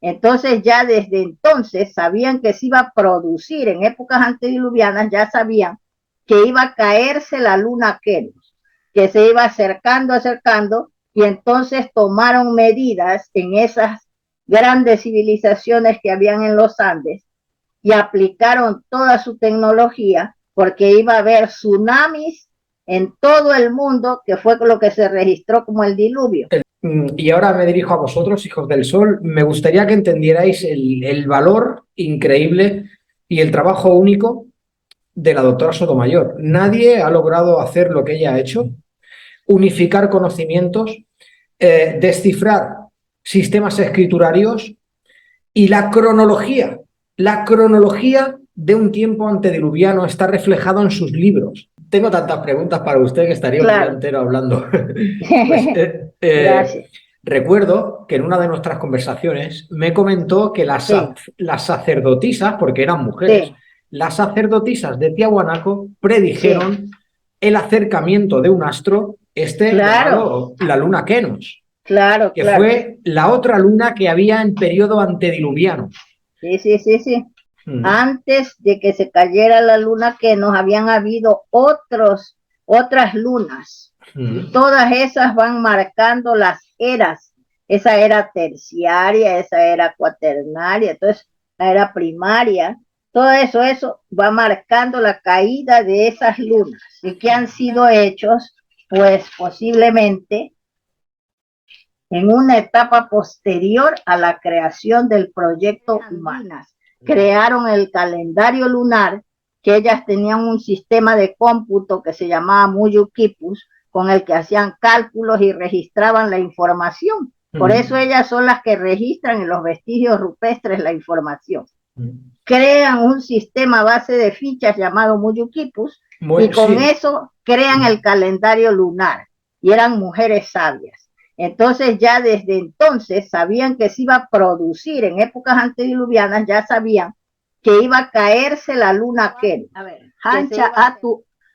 Entonces ya desde entonces sabían que se iba a producir en épocas antediluvianas, ya sabían que iba a caerse la luna Kenos, que se iba acercando, y entonces tomaron medidas en esas grandes civilizaciones que habían en los Andes y aplicaron toda su tecnología porque iba a haber tsunamis en todo el mundo, que fue lo que se registró como el diluvio. Y ahora me dirijo a vosotros, hijos del sol. Me gustaría que entendierais el valor increíble y el trabajo único de la doctora Sotomayor. Nadie ha logrado hacer lo que ella ha hecho, unificar conocimientos, descifrar sistemas escriturarios y la cronología de un tiempo antediluviano está reflejado en sus libros. Tengo tantas preguntas para usted que estaría un día Claro. entero hablando. Pues Gracias. recuerdo que en una de nuestras conversaciones me comentó que Sí, las sacerdotisas, porque eran mujeres, sí, las sacerdotisas de Tiahuanaco sí. predijeron el acercamiento de un astro, este Claro, llamado la luna Kenos, claro, que claro. fue la otra luna que había en periodo antediluviano. Sí, sí, sí, sí. Mm, Antes de que se cayera la luna que nos habían habido otras lunas. Y mm, todas esas van marcando las eras. Esa era terciaria, esa era cuaternaria, entonces la era primaria. Todo eso va marcando la caída de esas lunas y que han sido hechos, pues posiblemente en una etapa posterior a la creación del proyecto humano. Crearon el calendario lunar, que ellas tenían un sistema de cómputo que se llamaba Muyukipus, con el que hacían cálculos y registraban la información. Por eso mm, ellas son las que registran en los vestigios rupestres la información. mm. Crean un sistema base de fichas llamado Muyukipus y con Sí. eso crean el calendario lunar y eran mujeres sabias. Entonces ya desde entonces sabían que se iba a producir en épocas antediluvianas, ya sabían que iba a caerse la luna Ken. Hancha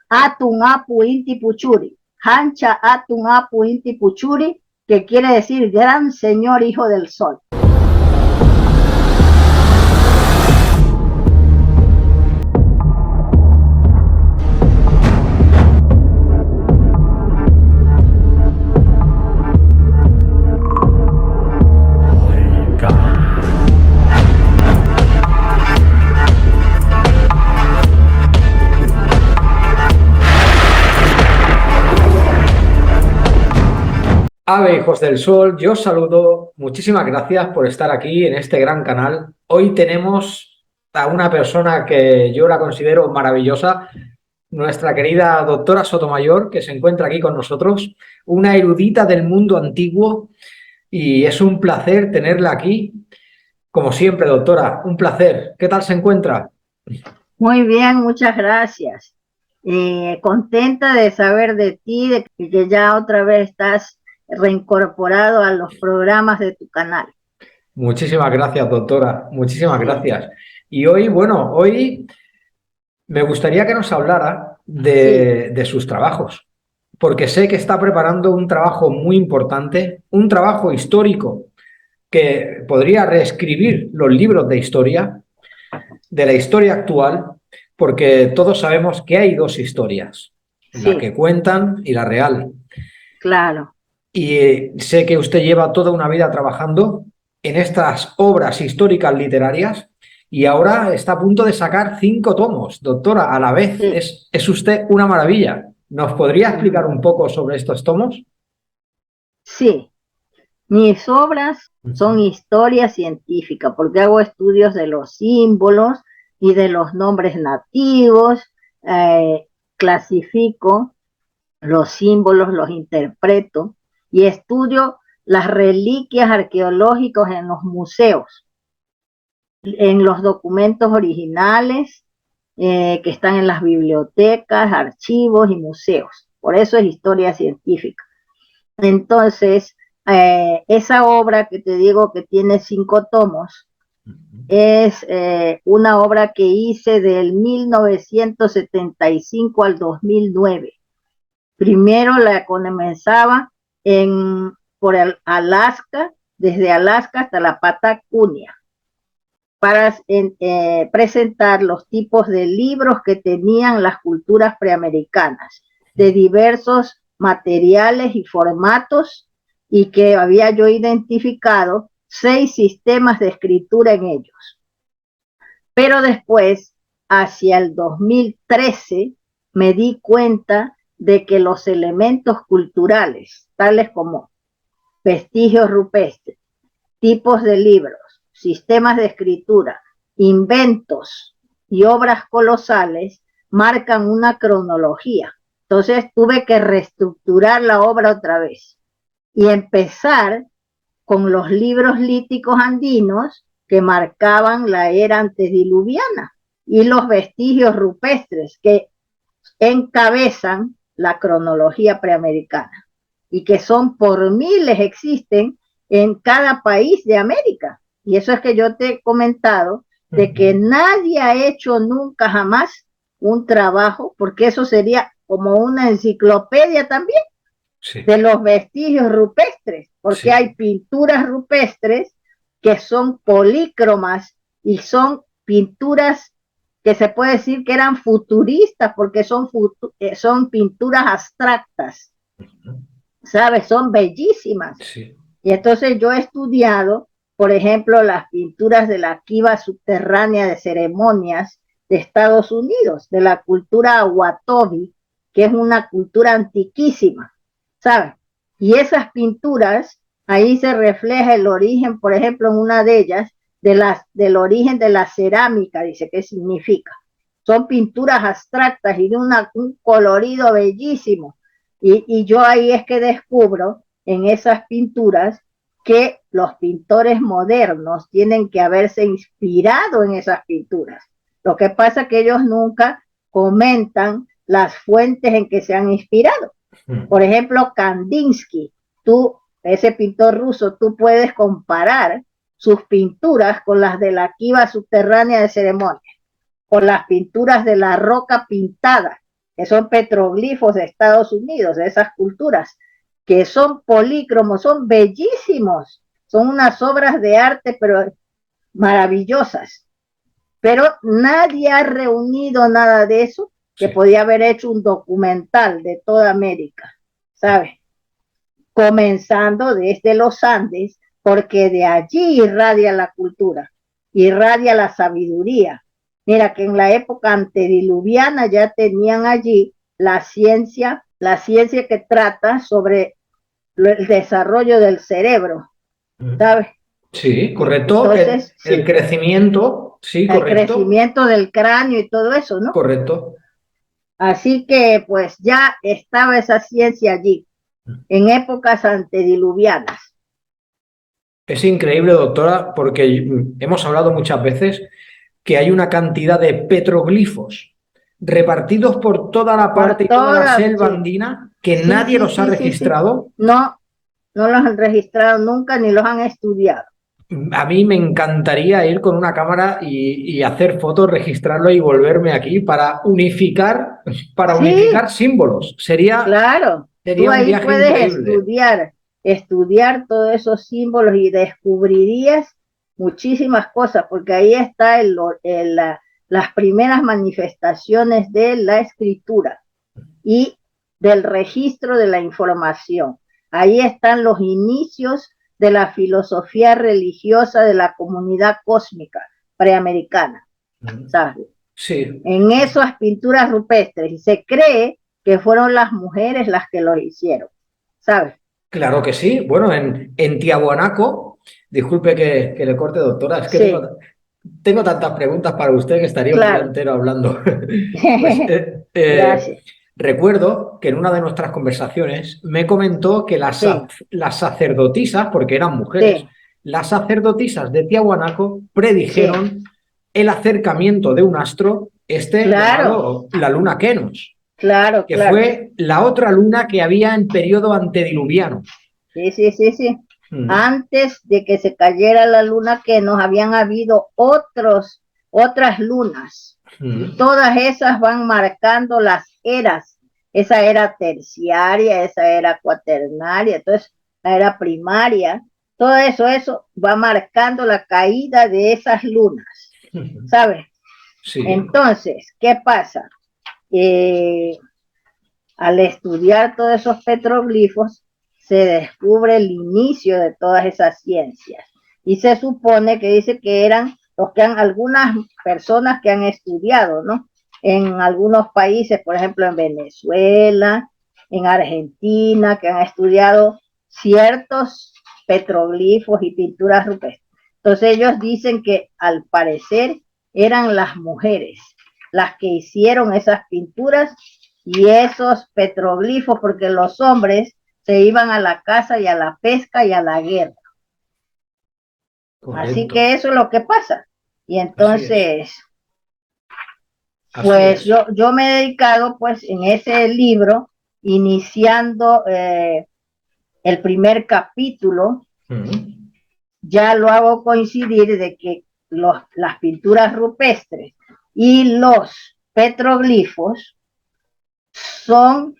atun apu inti puchuri. Hancha atun apu inti puchuri, que quiere decir gran señor hijo del sol. Ave, hijos del sol, yo os saludo. Muchísimas gracias por estar aquí en este gran canal. Hoy tenemos a una persona que yo la considero maravillosa, nuestra querida doctora Sotomayor, que se encuentra aquí con nosotros, una erudita del mundo antiguo, y es un placer tenerla aquí. Como siempre, doctora, un placer. ¿Qué tal se encuentra? Muy bien, muchas gracias. Contenta de saber de ti, de que ya otra vez estás reincorporado a los programas de tu canal. Muchísimas gracias, doctora. Muchísimas Sí, gracias. Y hoy, bueno, hoy me gustaría que nos hablara sí, de sus trabajos, porque sé que está preparando un trabajo muy importante, un trabajo histórico que podría reescribir los libros de la historia actual, porque todos sabemos que hay dos historias, la sí, que cuentan y la real. claro. Y sé que usted lleva toda una vida trabajando en estas obras históricas literarias y ahora está a punto de sacar 5 tomos, doctora, a la vez. Sí, Es usted una maravilla. ¿Nos podría explicar ujú, un poco sobre estos tomos? sí. Mis obras son historia científica porque hago estudios de los símbolos y de los nombres nativos, clasifico los símbolos, los interpreto y estudio las reliquias arqueológicas en los museos, en los documentos originales que están en las bibliotecas, archivos y museos. Por eso es historia científica. Entonces, esa obra que te digo que tiene 5 tomos, es una obra que hice del 1975 al 2009. Primero la comenzaba por el Alaska, desde Alaska hasta la Patagonia, para presentar los tipos de libros que tenían las culturas preamericanas, de diversos materiales y formatos, y que había yo identificado 6 sistemas de escritura en ellos. Pero después, hacia el 2013, me di cuenta de que los elementos culturales, tales como vestigios rupestres, tipos de libros, sistemas de escritura, inventos y obras colosales, marcan una cronología. Entonces tuve que reestructurar la obra otra vez y empezar con los libros líticos andinos que marcaban la era antediluviana y los vestigios rupestres que encabezan la cronología preamericana y que son por miles, existen en cada país de América. Y eso es que yo te he comentado de que nadie ha hecho nunca jamás un trabajo, porque eso sería como una enciclopedia también, sí, de los vestigios rupestres, porque sí, hay pinturas rupestres que son polícromas y son pinturas que se puede decir que eran futuristas, porque son pinturas abstractas, ¿sabes? Son bellísimas. Sí. Y entonces yo he estudiado, por ejemplo, las pinturas de la kiva subterránea de ceremonias de Estados Unidos, de la cultura Awatobi, que es una cultura antiquísima, ¿sabes? Y esas pinturas, ahí se refleja el origen, por ejemplo, en una de ellas, del origen de la cerámica, dice, ¿qué significa? Son pinturas abstractas y de un colorido bellísimo. Y yo ahí es que descubro en esas pinturas que los pintores modernos tienen que haberse inspirado en esas pinturas. Lo que pasa es que ellos nunca comentan las fuentes en que se han inspirado. Por ejemplo, Kandinsky, ese pintor ruso, tú puedes comparar sus pinturas con las de la kiva subterránea de ceremonia, con las pinturas de la roca pintada, que son petroglifos de Estados Unidos, de esas culturas, que son polícromos, son bellísimos, son unas obras de arte, pero maravillosas. Pero nadie ha reunido nada de eso, que sí, podía haber hecho un documental de toda América, ¿sabes? Comenzando desde los Andes, porque de allí irradia la cultura, irradia la sabiduría. Mira que en la época antediluviana ya tenían allí la ciencia que trata sobre el desarrollo del cerebro, ¿sabes? Sí, correcto. Entonces, el crecimiento, sí, el correcto. crecimiento del cráneo y todo eso, ¿no? Correcto. Así que pues ya estaba esa ciencia allí, en épocas antediluvianas. Es increíble, doctora, porque hemos hablado muchas veces que hay una cantidad de petroglifos repartidos por toda la parte y toda la selva andina que nadie los ha registrado. No, no los han registrado nunca ni los han estudiado. A mí me encantaría ir con una cámara y hacer fotos, registrarlo y volverme aquí para unificar símbolos. Claro, Sería tú un ahí viaje puedes increíble. estudiar todos esos símbolos y descubrirías muchísimas cosas, porque ahí está las primeras manifestaciones de la escritura y del registro de la información. Ahí están los inicios de la filosofía religiosa de la comunidad cósmica preamericana, ¿sabes? Sí. En esas pinturas rupestres, y se cree que fueron las mujeres las que lo hicieron, ¿sabes? Claro que sí. Bueno, en Tiahuanaco, disculpe que le corte, doctora, es que sí, tengo tantas preguntas para usted que estaría un día entero hablando. Pues, gracias. Recuerdo que en una de nuestras conversaciones me comentó que las sacerdotisas, porque eran mujeres, las sacerdotisas de Tiahuanaco predijeron el acercamiento de un astro, llamado la luna Kenos. Que fue la otra luna que había en periodo antediluviano. Sí. Antes de que se cayera la luna Kenos habían habido otras lunas. Y todas esas van marcando las eras. Esa era terciaria, esa era cuaternaria, entonces la era primaria. eso va marcando la caída de esas lunas, ¿sabes? Sí. Entonces, ¿qué pasa? Al estudiar todos esos petroglifos, se descubre el inicio de todas esas ciencias. Y se supone que dice que eran los que han, algunas personas que han estudiado, ¿no? En algunos países, por ejemplo, en Venezuela, en Argentina, que han estudiado ciertos petroglifos y pinturas rupestres. Entonces ellos dicen que al parecer eran las mujeres las que hicieron esas pinturas y esos petroglifos, porque los hombres se iban a la caza y a la pesca y a la guerra. Correcto. Así que eso es lo que pasa. Y entonces, Así pues es. yo me he dedicado pues en ese libro, iniciando el primer capítulo, ya lo hago coincidir de que las pinturas rupestres y los petroglifos son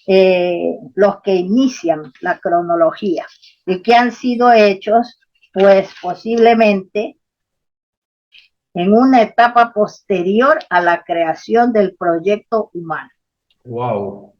los que inician la cronología y que han sido hechos pues posiblemente en una etapa posterior a la creación del proyecto humano. Wow.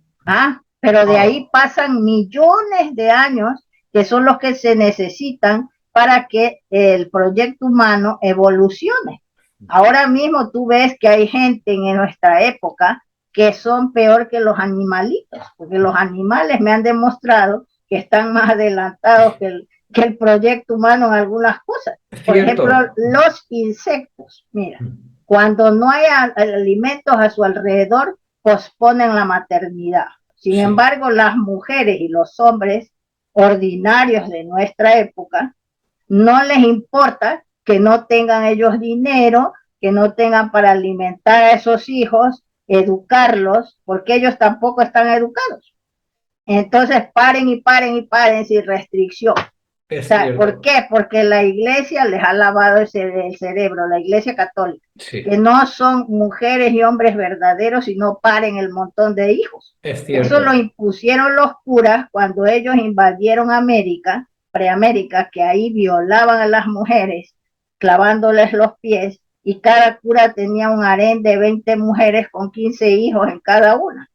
Pero de ahí pasan millones de años que son los que se necesitan para que el proyecto humano evolucione. Ahora mismo tú ves que hay gente en nuestra época que son peor que los animalitos, porque los animales me han demostrado que están más adelantados que el proyecto humano en algunas cosas. Por ejemplo, los insectos, mira, cuando no hay alimentos a su alrededor, posponen la maternidad. Sin embargo, las mujeres y los hombres ordinarios de nuestra época no les importa que no tengan ellos dinero, que no tengan para alimentar a esos hijos, educarlos, porque ellos tampoco están educados. Entonces paren y paren y paren sin restricción. O sea, ¿por qué? Porque la iglesia les ha lavado el cerebro, la iglesia católica, que no son mujeres y hombres verdaderos y no paren el montón de hijos. Eso lo impusieron los curas cuando ellos invadieron América, preamérica, que ahí violaban a las mujeres, clavándoles los pies, y cada cura tenía un harén de 20 mujeres con 15 hijos en cada una.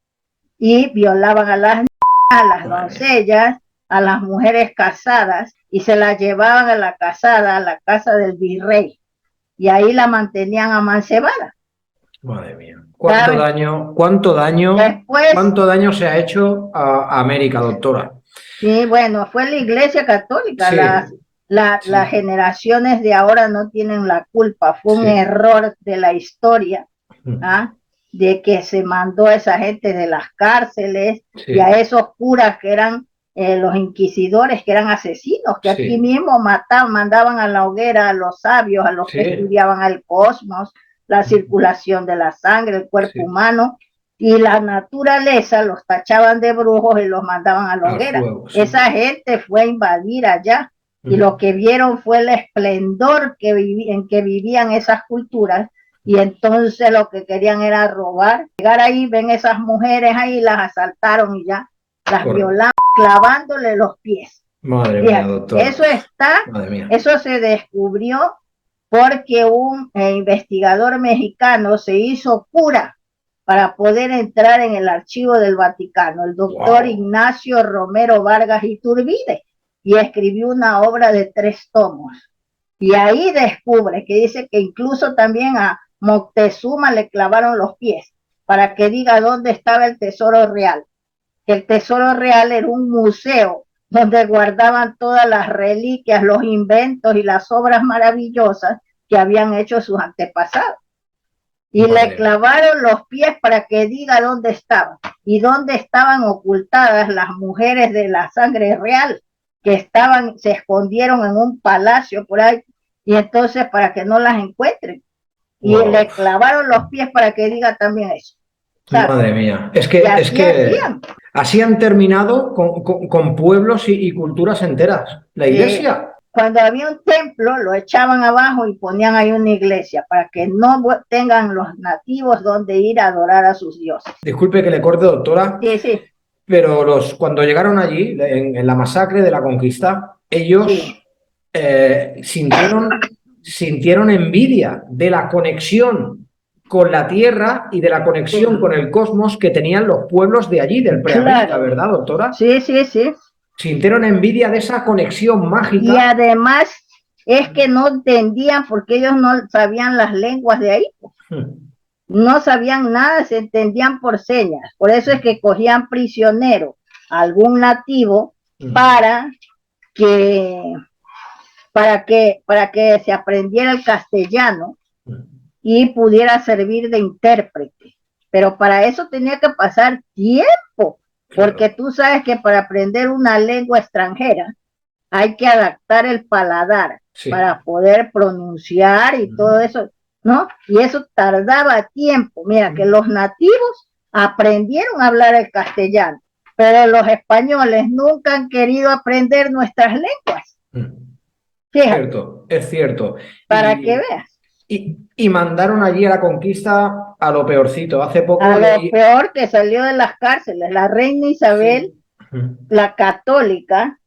Y violaban a las doncellas, a las mujeres casadas, y se las llevaban a la casada, a la casa del virrey, y ahí la mantenían amancebada. Madre mía. ¿Cuánto daño se ha hecho a América, doctora? Sí, bueno, fue la iglesia católica, sí. Las generaciones de ahora no tienen la culpa, fue un error de la historia, de que se mandó a esa gente de las cárceles y a esos curas que eran los inquisidores, que eran asesinos, que aquí mismo mandaban a la hoguera a los sabios, a los que estudiaban el cosmos, la circulación de la sangre, el cuerpo humano, y la naturaleza los tachaban de brujos y los mandaban a la hoguera. Esa gente fue a invadir allá y lo que vieron fue el esplendor en que vivían esas culturas, y entonces lo que querían era robar. Llegar ahí, ven esas mujeres ahí, las asaltaron y ya las violaban, clavándole los pies. Madre mía, doctor. Eso se descubrió porque un investigador mexicano se hizo cura para poder entrar en el archivo del Vaticano, el doctor Ignacio Romero Vargas Iturbide, y escribió una obra de 3 tomos. Y ahí descubre que dice que incluso también a Moctezuma le clavaron los pies para que diga dónde estaba el tesoro real. Que el tesoro real era un museo donde guardaban todas las reliquias, los inventos y las obras maravillosas que habían hecho sus antepasados. Y le clavaron los pies para que diga dónde estaban y dónde estaban ocultadas las mujeres de la sangre real, que se escondieron en un palacio por ahí, y entonces para que no las encuentren. Y le clavaron los pies para que diga también eso. Madre mía, es que así han terminado con pueblos y culturas enteras. La iglesia. Cuando había un templo, lo echaban abajo y ponían ahí una iglesia para que no tengan los nativos donde ir a adorar a sus dioses. Disculpe que le corte, doctora. Sí. Pero cuando llegaron allí, en la masacre de la conquista, ellos sí, sintieron envidia de la conexión con la Tierra y de la conexión sí, con el cosmos que tenían los pueblos de allí, del Preamérica, claro, ¿verdad, doctora? sí, sí, sí. Sintieron envidia de esa conexión Y mágica. además es que no entendían porque ellos no sabían las lenguas de ahí, no sabían nada, se entendían por señas. Por eso es que cogían prisionero a algún nativo para que, para que se aprendiera el castellano y pudiera servir de intérprete. Pero para eso tenía que pasar tiempo, porque Claro, tú sabes que para aprender una lengua extranjera hay que adaptar el paladar sí. para poder pronunciar y todo eso, ¿no? Y eso tardaba tiempo. Mira, que los nativos aprendieron a hablar el castellano, pero los españoles nunca han querido aprender nuestras lenguas. Fíjate, Cierto, es cierto. para que Y, veas. y mandaron allí a la conquista a lo peorcito. Hace poco A lo leí. peor que salió de las cárceles, la reina Isabel, Sí. la católica,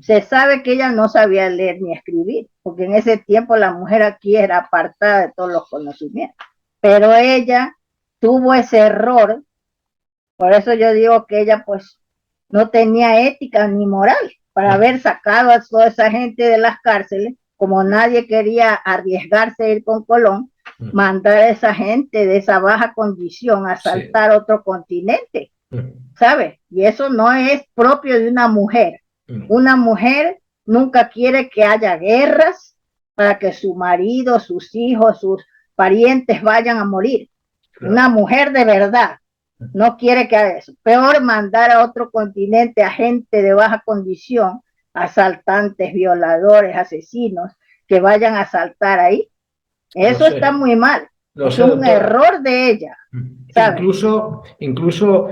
se sabe que ella no sabía leer ni escribir, porque en ese tiempo la mujer aquí era apartada de todos los conocimientos. Pero ella tuvo ese error, por eso yo digo que ella pues no tenía ética ni moral para haber sacado a toda esa gente de las cárceles, como nadie quería arriesgarse a ir con Colón, mandar a esa gente de esa baja condición a Sí. saltar otro continente, ¿sabes? Y eso no es propio de una mujer. Una mujer nunca quiere que haya guerras para que su marido, sus hijos, sus parientes vayan a morir. Una Claro. mujer de verdad no quiere que haga eso. Peor mandar a otro continente a gente de baja condición, asaltantes, violadores, asesinos, que vayan a asaltar ahí. Lo Eso está sé, muy mal. lo Eso sé, es un doctora. error de ella, ¿sabes? Incluso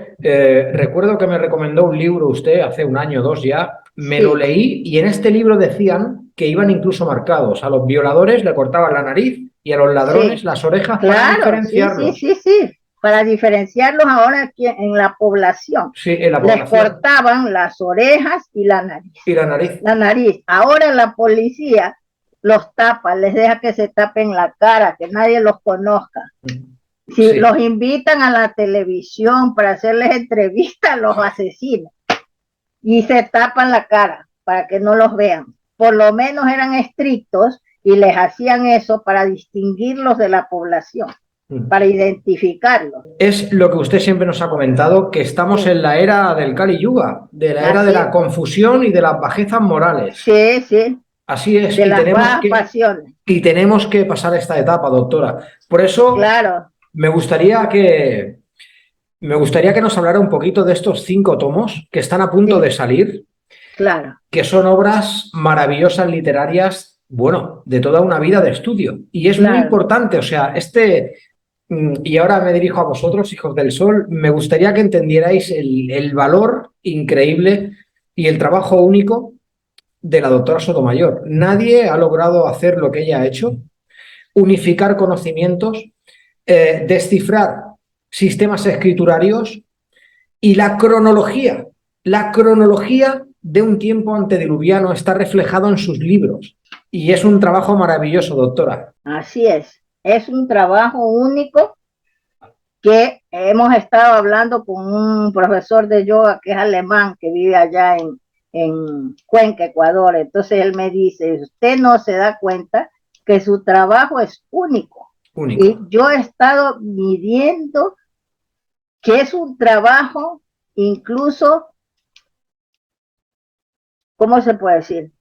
recuerdo que me recomendó un libro usted hace un año o dos ya, me lo Sí, leí y en este libro decían que iban incluso marcados. A los violadores le cortaban la nariz y a los ladrones sí, las orejas para claro, sí, sí, diferenciarlos. sí, sí. Para diferenciarlos ahora aquí en la población, Sí, en la les población. cortaban las orejas y la nariz. Y la nariz. La nariz. Ahora la policía los tapa, les deja que se tapen la cara, que nadie los conozca. Si Sí. los invitan a la televisión para hacerles entrevistas, los asesinos y se tapan la cara para que no los vean. Por lo menos eran estrictos y les hacían eso para distinguirlos de la población, para identificarlos. Es lo que usted siempre nos ha comentado, que estamos Sí, en la era del Kali Yuga, de la era de la así, confusión y de las bajezas morales. sí, sí, Así es, de las bajas pasiones. y tenemos que pasar esta etapa, doctora. Por eso Claro, me gustaría que, me gustaría que nos hablara un poquito de estos 5 tomos que están a punto de sí, salir, claro, que son obras maravillosas literarias, bueno, de toda una vida de estudio. Y es muy claro, importante, o sea, y ahora me dirijo a vosotros, hijos del sol, me gustaría que entendierais el valor increíble y el trabajo único de la doctora Sotomayor. Nadie ha logrado hacer lo que ella ha hecho, unificar conocimientos, descifrar sistemas escriturarios y la cronología de un tiempo antediluviano está reflejado en sus libros. Y es un trabajo maravilloso, doctora. así es. Es un trabajo único que hemos estado hablando con un profesor de yoga que es alemán, que vive allá en Cuenca, Ecuador. Entonces él me dice, usted no se da cuenta que su trabajo es único. Único. Y yo he estado midiendo que es un trabajo incluso, ¿cómo se puede decir?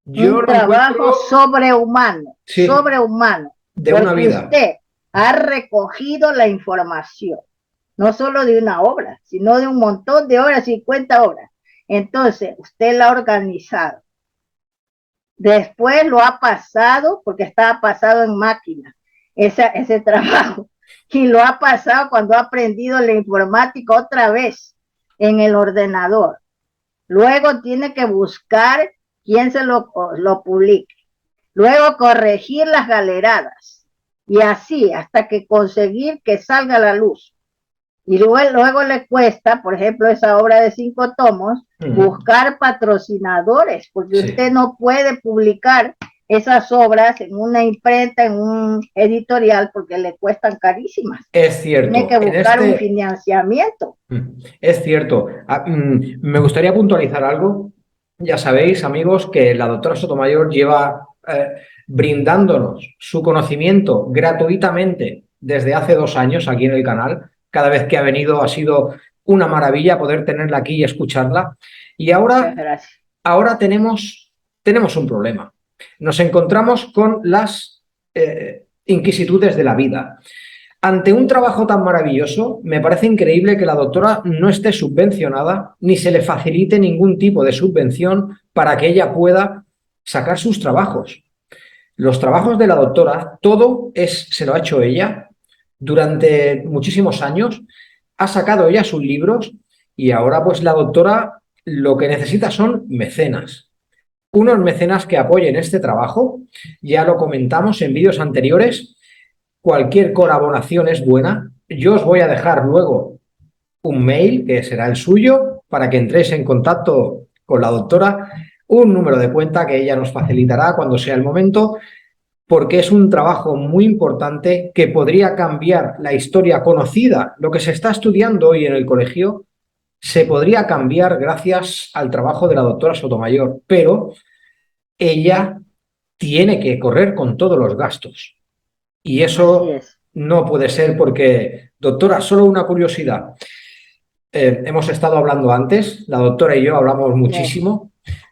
Yo Un lo encuentro, trabajo sobrehumano, sí, sobrehumano, de una porque vida. usted ha recogido la información, no solo de una obra, sino de un montón de obras, 50 obras. Entonces, usted la ha organizado. Después lo ha pasado, porque estaba pasado en máquina, ese trabajo, y lo ha pasado cuando ha aprendido la informática otra vez en el ordenador. Luego tiene que buscar quién se lo publique. Luego corregir las galeradas. Y así hasta que conseguir que salga a la luz. Y luego le cuesta, por ejemplo, esa obra de 5 tomos, buscar patrocinadores, porque Sí. usted no puede publicar esas obras en una imprenta, en un editorial, porque le cuestan carísimas. Es Tiene cierto, que buscar un financiamiento. Es cierto. Me gustaría puntualizar algo. Ya sabéis, amigos, que la doctora Sotomayor lleva brindándonos su conocimiento gratuitamente desde hace 2 años aquí en el canal. Cada vez que ha venido ha sido una maravilla poder tenerla aquí y escucharla. Y Muchas gracias. ahora tenemos un problema. Nos encontramos con las inquisitudes de la vida. Ante un trabajo tan maravilloso, me parece increíble que la doctora no esté subvencionada ni se le facilite ningún tipo de subvención para que ella pueda sacar sus trabajos. Los trabajos de la doctora, se lo ha hecho ella durante muchísimos años, ha sacado ella sus libros y ahora pues la doctora lo que necesita son mecenas. Unos mecenas que apoyen este trabajo, ya lo comentamos en vídeos anteriores. Cualquier colaboración es buena. Yo os voy a dejar luego un mail, que será el suyo, para que entréis en contacto con la doctora, un número de cuenta que ella nos facilitará cuando sea el momento, porque es un trabajo muy importante que podría cambiar la historia conocida. Lo que se está estudiando hoy en el colegio se podría cambiar gracias al trabajo de la doctora Sotomayor, pero ella tiene que correr con todos los gastos. Y eso no puede ser porque, doctora, solo una curiosidad. Hemos estado hablando antes, la doctora y yo hablamos muchísimo.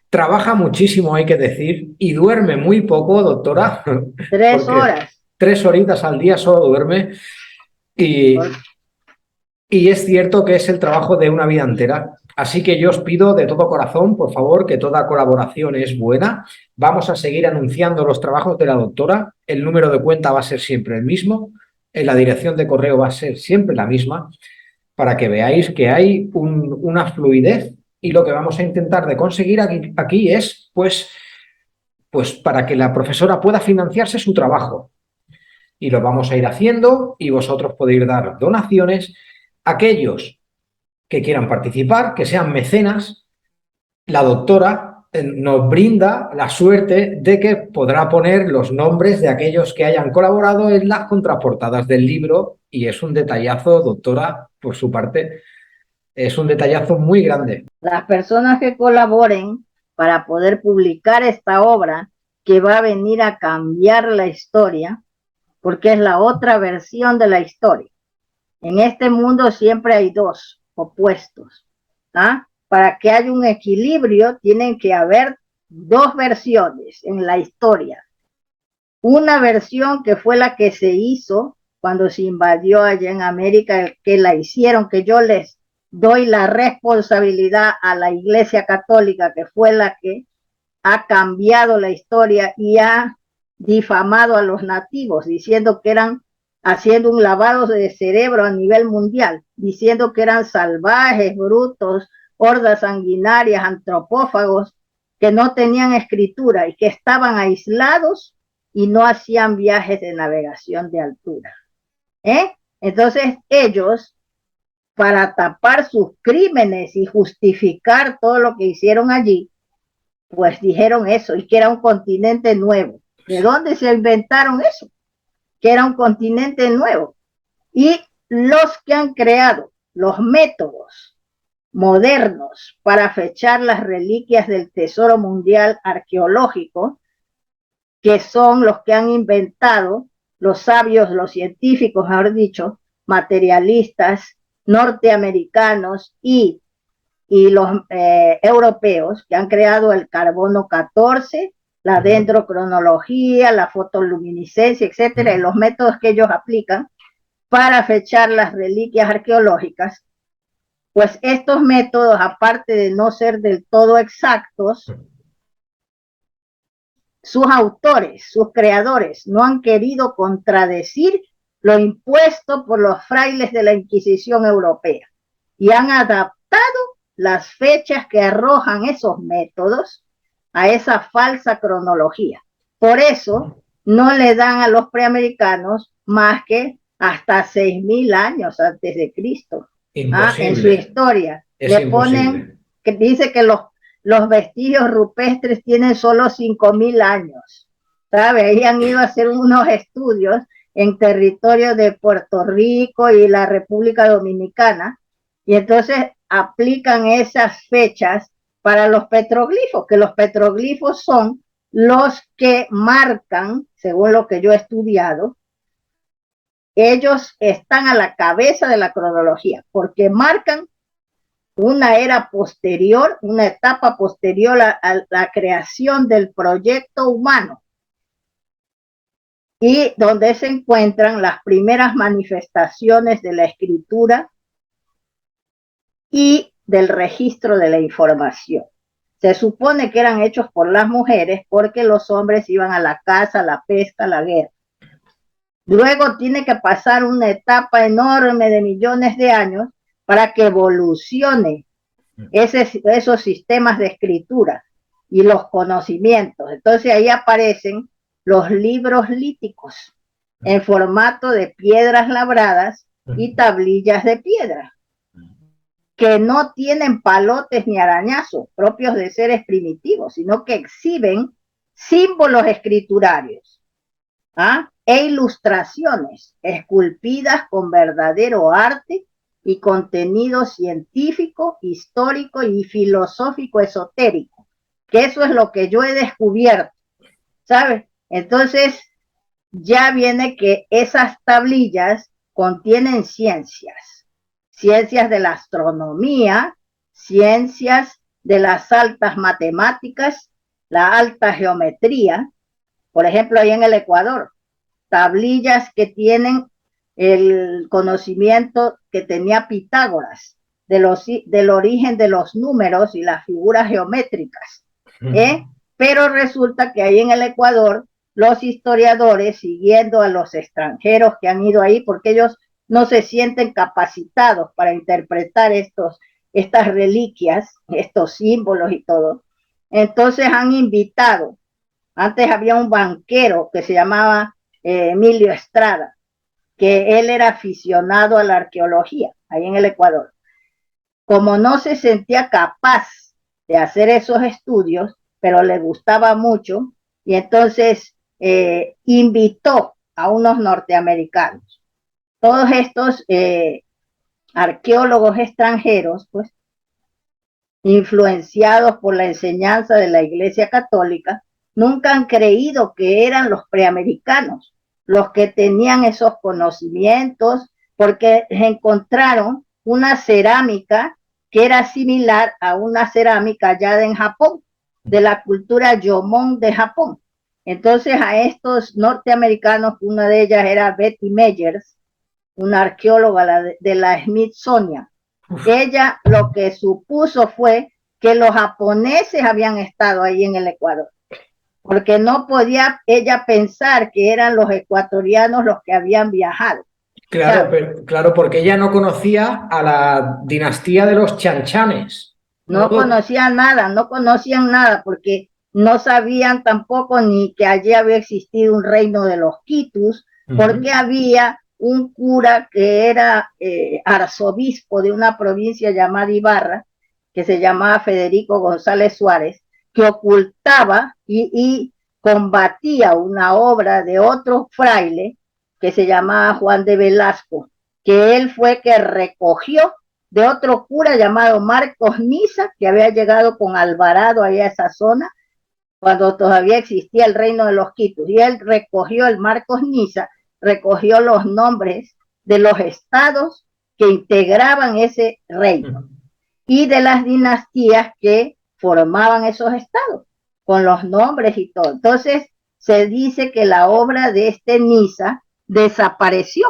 Trabaja muchísimo, hay que decir, y duerme muy poco, doctora. 3 porque horas. 3 horitas al día solo duerme. Y es cierto que es el trabajo de una vida entera. Así que yo os pido de todo corazón, por favor, que toda colaboración es buena. Vamos a seguir anunciando los trabajos de la doctora. El número de cuenta va a ser siempre el mismo. La dirección de correo va a ser siempre la misma, para que veáis que hay una fluidez. Y lo que vamos a intentar de conseguir aquí es, pues, para que la profesora pueda financiarse su trabajo. Y lo vamos a ir haciendo y vosotros podéis dar donaciones. Aquellos que quieran participar, que sean mecenas, la doctora nos brinda la suerte de que podrá poner los nombres de aquellos que hayan colaborado en las contraportadas del libro y es un detallazo, doctora, por su parte, es un detallazo muy grande. Las personas que colaboren para poder publicar esta obra que va a venir a cambiar la historia, porque es la otra versión de la historia. En este mundo siempre hay dos opuestos. ¿Ah? Para que haya un equilibrio, tienen que haber dos versiones en la historia. Una versión que fue la que se hizo cuando se invadió allá en América, que la hicieron, que yo les doy la responsabilidad a la Iglesia Católica, que fue la que ha cambiado la historia y ha difamado a los nativos, diciendo que eran, haciendo un lavado de cerebro a nivel mundial, diciendo que eran salvajes, brutos, hordas sanguinarias, antropófagos, que no tenían escritura y que estaban aislados y no hacían viajes de navegación de altura. Entonces ellos, para tapar sus crímenes y justificar todo lo que hicieron allí, pues dijeron eso, y que era un continente nuevo. ¿De dónde se inventaron eso? Que era un continente nuevo. Y los que han creado los métodos modernos para fechar las reliquias del tesoro mundial arqueológico, que son los que han inventado los sabios, los científicos, mejor dicho, materialistas norteamericanos y los europeos, que han creado el carbono 14, la dendrocronología, la fotoluminiscencia, etcétera, y los métodos que ellos aplican para fechar las reliquias arqueológicas. Pues estos métodos, aparte de no ser del todo exactos, sus autores, sus creadores, no han querido contradecir lo impuesto por los frailes de la Inquisición europea y han adaptado las fechas que arrojan esos métodos a esa falsa cronología. Por eso no le dan a los preamericanos más que hasta 6.000 años antes de Cristo. En su Imposible. historia. Es Le ponen, imposible. que dice que los vestigios rupestres tienen solo 5.000 años. ¿Sabe? Ahí han ido a hacer unos estudios en territorio de Puerto Rico y la República Dominicana, y entonces aplican esas fechas para los petroglifos, que los petroglifos son los que marcan, según lo que yo he estudiado, ellos están a la cabeza de la cronología, porque marcan una era posterior, una etapa posterior a la creación del proyecto humano, y donde se encuentran las primeras manifestaciones de la escritura y del registro de la información. Se supone que eran hechos por las mujeres porque los hombres iban a la caza, la pesca, la guerra. Luego tiene que pasar una etapa enorme de millones de años para que evolucione esos sistemas de escritura y los conocimientos. Entonces ahí aparecen los libros líticos en formato de piedras labradas y tablillas de piedra, que no tienen palotes ni arañazos propios de seres primitivos, sino que exhiben símbolos escriturarios, e ilustraciones esculpidas con verdadero arte y contenido científico, histórico y filosófico esotérico, que eso es lo que yo he descubierto, ¿sabes? Entonces ya viene que esas tablillas contienen ciencias de la astronomía, ciencias de las altas matemáticas, la alta geometría. Por ejemplo, ahí en el Ecuador, tablillas que tienen el conocimiento que tenía Pitágoras del origen de los números y las figuras geométricas. Pero resulta que ahí en el Ecuador, los historiadores, siguiendo a los extranjeros que han ido ahí, porque ellos no se sienten capacitados para interpretar estas reliquias, estos símbolos y todo, entonces han invitado. Antes había un banquero que se llamaba Emilio Estrada, que él era aficionado a la arqueología, ahí en el Ecuador. Como no se sentía capaz de hacer esos estudios, pero le gustaba mucho, y entonces invitó a unos norteamericanos. Todos estos arqueólogos extranjeros, pues, influenciados por la enseñanza de la Iglesia Católica, nunca han creído que eran los preamericanos los que tenían esos conocimientos, porque encontraron una cerámica que era similar a una cerámica allá en Japón, de la cultura Yomon de Japón. Entonces a estos norteamericanos, una de ellas era Betty Meyers, una arqueóloga de la Smithsonian, ella lo que supuso fue que los japoneses habían estado ahí en el Ecuador, porque no podía ella pensar que eran los ecuatorianos los que habían viajado. Claro, pero, claro, porque ella no conocía a la dinastía de los chanchanes. No No. conocían nada, no conocían nada, porque no sabían tampoco ni que allí había existido un reino de los quitus, porque había un cura que era arzobispo de una provincia llamada Ibarra, que se llamaba Federico González Suárez, que ocultaba y combatía una obra de otro fraile que se llamaba Juan de Velasco, que él fue que recogió de otro cura llamado Marcos Niza, que había llegado con Alvarado allá a esa zona, cuando todavía existía el reino de los quitus, y él recogió, el Marcos Niza, recogió los nombres de los estados que integraban ese reino y de las dinastías que formaban esos estados, con los nombres y todo. Entonces, se dice que la obra de este Niza desapareció,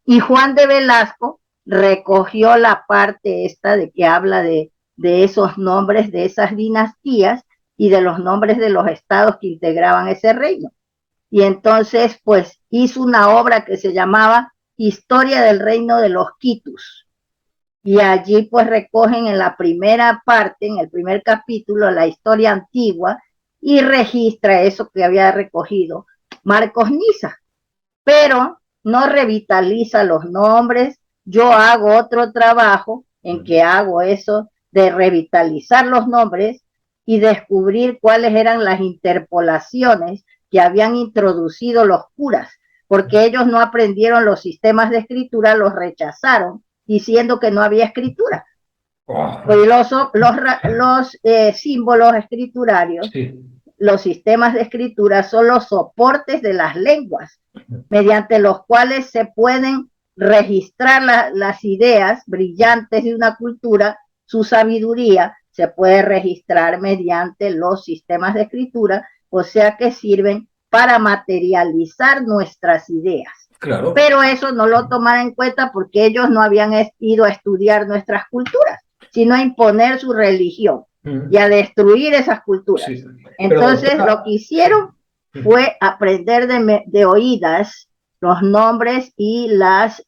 y Juan de Velasco recogió la parte esta de que habla de esos nombres, de esas dinastías y de los nombres de los estados que integraban ese reino. Y entonces, pues, hizo una obra que se llamaba Historia del Reino de los Quitus. Y allí, pues, recogen en la primera parte, en el primer capítulo, la historia antigua y registra eso que había recogido Marcos Niza. Pero no revitaliza los nombres. Yo hago otro trabajo en que hago eso de revitalizar los nombres y descubrir cuáles eran las interpolaciones que habían introducido los curas, porque ellos no aprendieron los sistemas de escritura, los rechazaron diciendo que no había escritura. Pues los símbolos escriturarios, sí, los sistemas de escritura son los soportes de las lenguas, mediante los cuales se pueden registrar las ideas brillantes de una cultura, su sabiduría se puede registrar mediante los sistemas de escritura, o sea que sirven para materializar nuestras ideas. Claro. Pero eso no lo toman en cuenta porque ellos no habían ido a estudiar nuestras culturas, sino a imponer su religión y a destruir esas culturas. Sí. Entonces, lo que hicieron fue aprender de oídas los nombres y las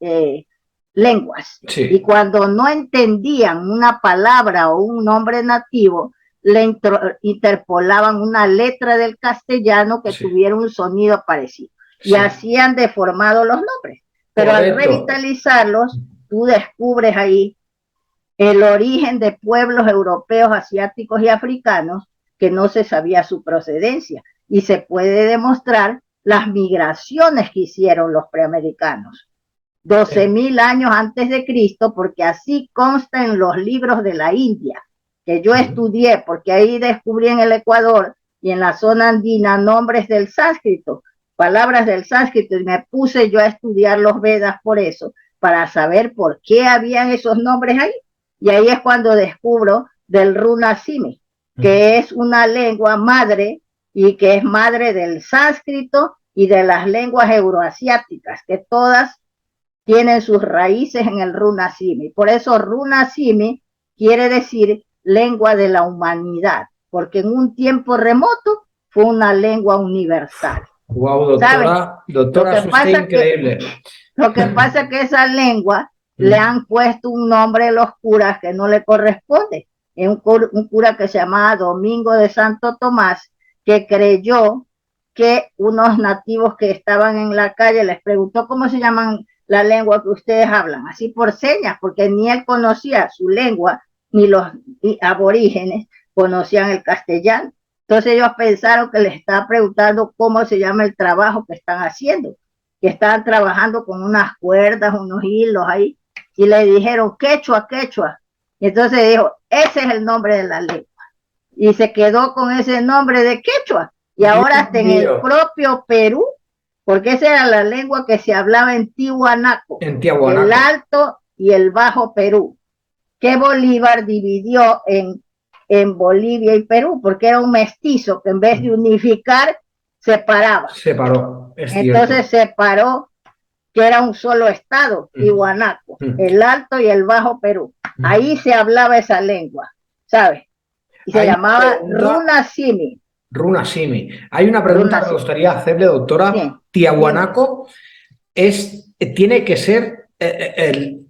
lenguas. Sí. Y cuando no entendían una palabra o un nombre nativo, le interpolaban una letra del castellano que tuviera un sonido parecido. Y así han deformado los nombres. Pero al revitalizarlos, tú descubres ahí el origen de pueblos europeos, asiáticos y africanos que no se sabía su procedencia. Y se puede demostrar las migraciones que hicieron los preamericanos. 12,000 años antes de Cristo, porque así consta en los libros de la India, que yo estudié, porque ahí descubrí en el Ecuador y en la zona andina nombres del sánscrito, palabras del sánscrito, y me puse yo a estudiar los Vedas por eso, para saber por qué habían esos nombres ahí. Y ahí es cuando descubro del Runa Simi, que es una lengua madre y que es madre del sánscrito y de las lenguas euroasiáticas, que todas tienen sus raíces en el Runa Simi. Por eso Runa Simi quiere decir lengua de la humanidad, porque en un tiempo remoto fue una lengua universal. Wow, doctora, eso está increíble. Lo que pasa es que esa lengua le han puesto un nombre a los curas que no le corresponde. Es un cura que se llamaba Domingo de Santo Tomás, que creyó que unos nativos que estaban en la calle les preguntó cómo se llaman la lengua que ustedes hablan, así por señas, porque ni él conocía su lengua, ni los aborígenes conocían el castellano. Entonces ellos pensaron que les estaba preguntando cómo se llama el trabajo que están haciendo, que estaban trabajando con unas cuerdas, unos hilos ahí, y le dijeron quechua, quechua. Y entonces dijo, ese es el nombre de la lengua. Y se quedó con ese nombre de quechua. Y ahora hasta en el propio Perú, porque esa era la lengua que se hablaba en Tiahuanaco, el Alto y el Bajo Perú, que Bolívar dividió en Bolivia y Perú, porque era un mestizo que en vez de unificar, separaba. Separó. Entonces separó, que era un solo estado, Tiahuanaco, el Alto y el Bajo Perú. Ahí se hablaba esa lengua, ¿sabes? Y se llamaba Runa Simi. Runa Simi. Hay una pregunta que me gustaría hacerle, doctora. Sí. Tiahuanaco tiene que ser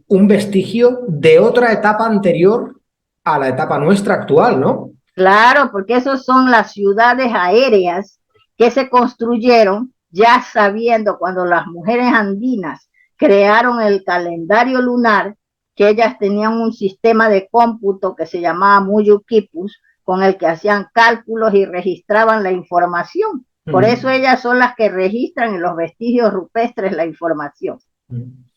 un vestigio de otra etapa anterior a la etapa nuestra actual, ¿no? Claro, porque esos son las ciudades aéreas que se construyeron ya sabiendo cuando las mujeres andinas crearon el calendario lunar, que ellas tenían un sistema de cómputo que se llamaba Muyuquipus, con el que hacían cálculos y registraban la información. Por eso ellas son las que registran en los vestigios rupestres la información.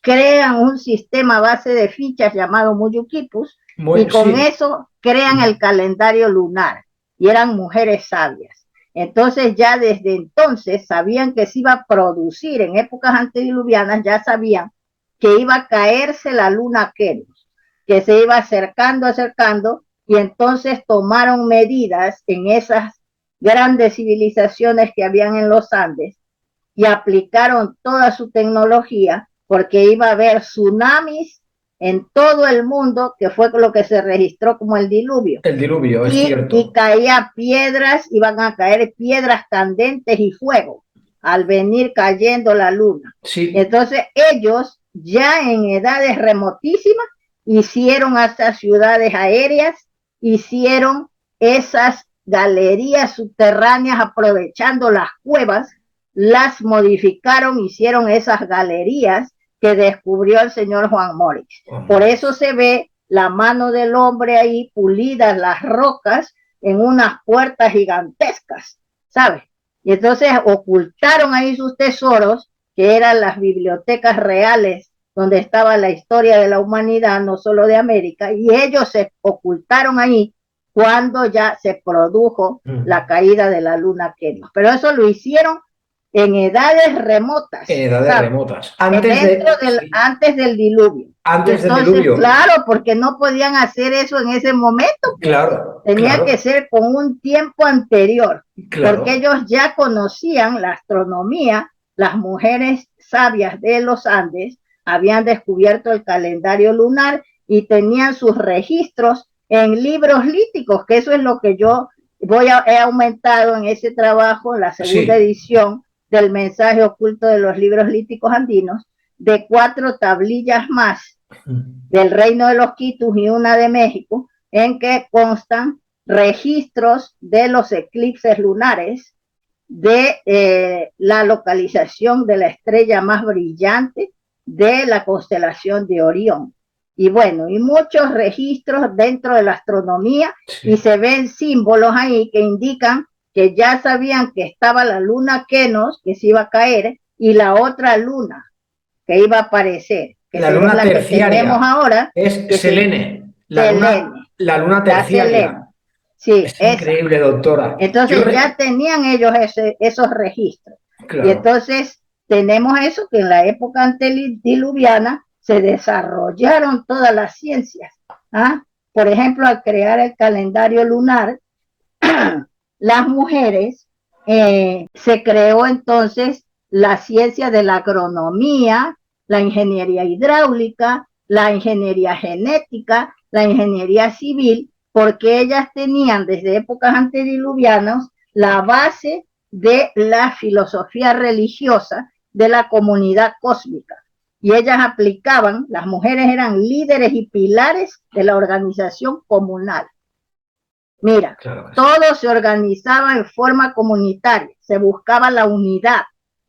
Crean un sistema base de fichas llamado Muyuquipus y con eso crean el calendario lunar. Y eran mujeres sabias. Entonces ya desde entonces sabían que se iba a producir en épocas antediluvianas, ya sabían que iba a caerse la luna Keros, que se iba acercando, y entonces tomaron medidas en esas grandes civilizaciones que habían en los Andes y aplicaron toda su tecnología porque iba a haber tsunamis en todo el mundo, que fue lo que se registró como el diluvio. El diluvio, es cierto. Y caía piedras, iban a caer piedras candentes y fuego al venir cayendo la luna. Sí. Entonces ellos ya en edades remotísimas hicieron hasta ciudades aéreas, hicieron esas galerías subterráneas aprovechando las cuevas las modificaron, hicieron esas galerías que descubrió el señor Juan Morix. Por eso se ve la mano del hombre ahí, pulidas las rocas en unas puertas gigantescas, ¿sabes? Y entonces ocultaron ahí sus tesoros, que eran las bibliotecas reales, donde estaba la historia de la humanidad, no solo de América, y ellos se ocultaron ahí cuando ya se produjo la caída de la luna Kenos. Pero eso lo hicieron en edades remotas. En edades ¿sabes? remotas. Antes del diluvio. Antes del diluvio. Claro, porque no podían hacer eso en ese momento. Claro. Tenía que ser con un tiempo anterior. Claro. Porque ellos ya conocían la astronomía, las mujeres sabias de los Andes habían descubierto el calendario lunar y tenían sus registros en libros líticos, que eso es lo que yo he aumentado en ese trabajo, en la segunda edición del mensaje oculto de los libros líticos andinos, de 4 tablillas más del reino de los Quitus y una de México, en que constan registros de los eclipses lunares, de la localización de la estrella más brillante de la constelación de Orión. Y bueno, y muchos registros dentro de la astronomía, y se ven símbolos ahí que indican que ya sabían que estaba la luna Kenos, que se iba a caer, y la otra luna que iba a aparecer, que la luna terciaria, que tenemos ahora, es Selene, la luna terciaria. Sí, es increíble, doctora. Entonces ya tenían ellos esos registros. Claro. Y entonces tenemos eso, que en la época antediluviana se desarrollaron todas las ciencias. ¿Ah? Por ejemplo, al crear el calendario lunar, las mujeres, se creó entonces la ciencia de la agronomía, la ingeniería hidráulica, la ingeniería genética, la ingeniería civil, porque ellas tenían desde épocas antediluvianas la base de la filosofía religiosa de la comunidad cósmica. Y ellas aplicaban, las mujeres eran líderes y pilares de la organización comunal. Mira, claro, todo se organizaba en forma comunitaria, se buscaba la unidad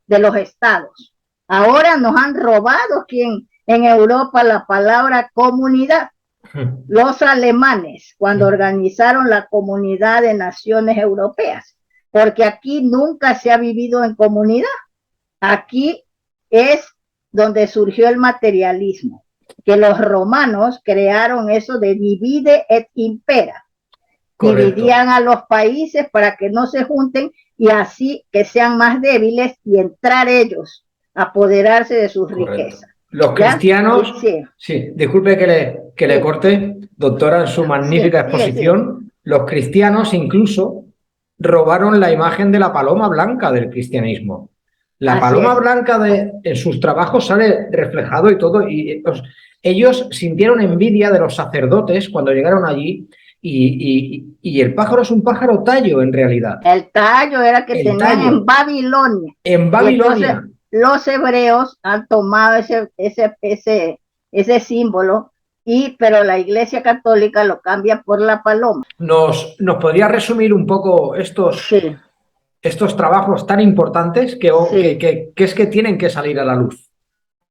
de los estados. Ahora nos han robado aquí en Europa la palabra comunidad. Los alemanes, cuando organizaron la Comunidad de Naciones Europeas, porque aquí nunca se ha vivido en comunidad. Aquí es donde surgió el materialismo, que los romanos crearon eso de divide et impera. Correcto. Dividían a los países para que no se junten y así que sean más débiles y entrar ellos a apoderarse de sus riquezas. Los cristianos, sí, disculpe que le corte, doctora, en su magnífica exposición, los cristianos incluso robaron la imagen de la paloma blanca del cristianismo. La paloma blanca en sus trabajos sale reflejado y todo, y ellos sintieron envidia de los sacerdotes cuando llegaron allí. Y el pájaro es un pájaro tallo en realidad. El tallo era que tenían en Babilonia. En Babilonia. Los hebreos han tomado ese símbolo, pero la Iglesia Católica lo cambia por la paloma. ¿Nos podría resumir un poco estos trabajos tan importantes que es que tienen que salir a la luz?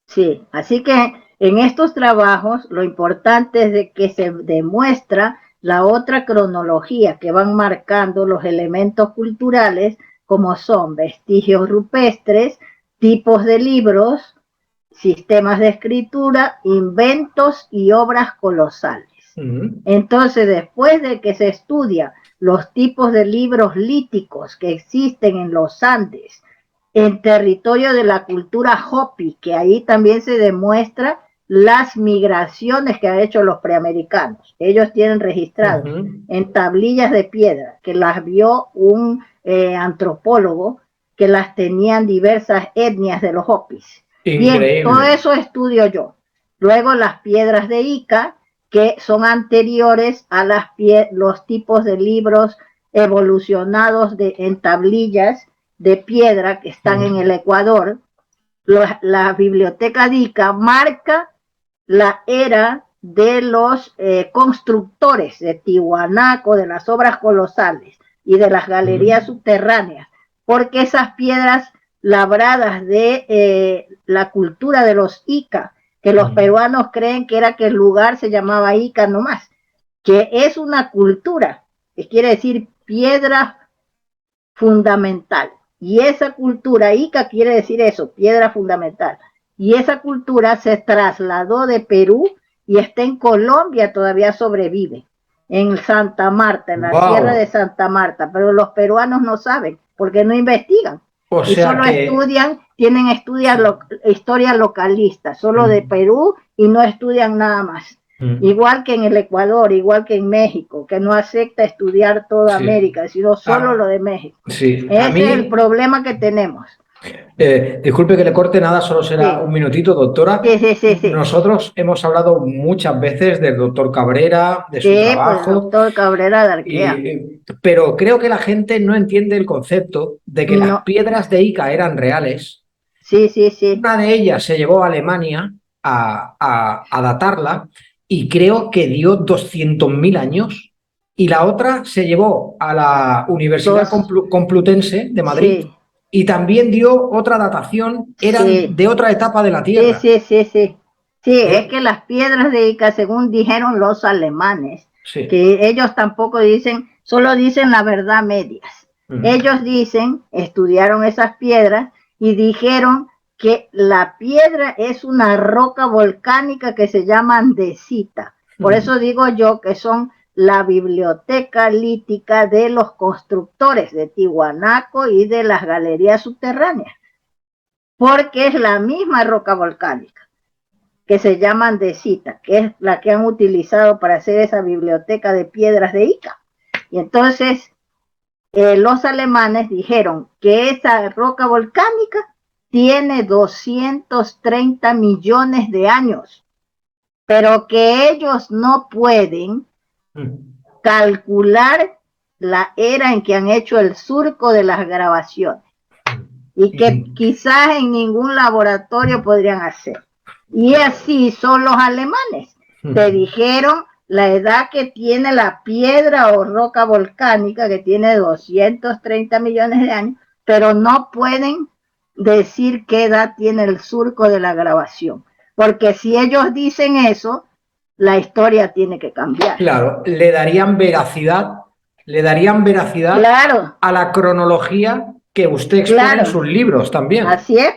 Sí, así que en estos trabajos lo importante es de que se demuestra la otra cronología que van marcando los elementos culturales, como son vestigios rupestres, tipos de libros, sistemas de escritura, inventos y obras colosales. Entonces, después de que se estudia los tipos de libros líticos que existen en los Andes, en territorio de la cultura Hopi, que ahí también se demuestra las migraciones que han hecho los preamericanos. Ellos tienen registrados en tablillas de piedra, que las vio un antropólogo, que las tenían diversas etnias de los Hopis. Increíble. Bien, todo eso estudio yo. Luego las piedras de Ica, que son anteriores a los tipos de libros evolucionados en tablillas de piedra que están en el Ecuador. La biblioteca de Ica marca la era de los constructores de Tiwanaco, de las obras colosales y de las galerías subterráneas, porque esas piedras labradas de la cultura de los Ica, que los peruanos creen que era que el lugar se llamaba Ica nomás, que es una cultura, que quiere decir piedra fundamental. Y esa cultura, Ica quiere decir eso, piedra fundamental. Y esa cultura se trasladó de Perú y está en Colombia, todavía sobrevive, en Santa Marta, en la sierra de Santa Marta, pero los peruanos no saben, porque no investigan. O y sea solo que... estudian, tienen historia localista, solo de Perú, y no estudian nada más. Igual que en el Ecuador, igual que en México, que no acepta estudiar toda América, sino solo lo de México. Ese es el problema que tenemos. Disculpe que le corte, nada, solo será un minutito, doctora. Nosotros hemos hablado muchas veces del doctor Cabrera, de su trabajo. Pues, doctor Cabrera de Arquea. Pero creo que la gente no entiende el concepto de que las piedras de Ica eran reales. Una de ellas se llevó a Alemania a datarla y creo que dio 200.000 años. Y la otra se llevó a la Universidad Complutense de Madrid. Y también dio otra datación, eran de otra etapa de la Tierra. Sí, es que las piedras de Ica, según dijeron los alemanes, que ellos tampoco dicen, solo dicen la verdad medias. Ellos dicen, estudiaron esas piedras y dijeron que la piedra es una roca volcánica que se llama andesita. Por eso digo yo que son la biblioteca lítica de los constructores de Tiwanaku y de las galerías subterráneas, porque es la misma roca volcánica que se llama andesita, que es la que han utilizado para hacer esa biblioteca de piedras de Ica. Y entonces los alemanes dijeron que esa roca volcánica tiene 230 millones de años, pero que ellos no pueden calcular la era en que han hecho el surco de las grabaciones y que quizás en ningún laboratorio podrían hacer. Y así son los alemanes. Te dijeron la edad que tiene la piedra o roca volcánica, que tiene 230 millones de años, pero no pueden decir qué edad tiene el surco de la grabación. Porque si ellos dicen eso, la historia tiene que cambiar. Claro, le darían veracidad a la cronología que usted expone en sus libros también. Así es,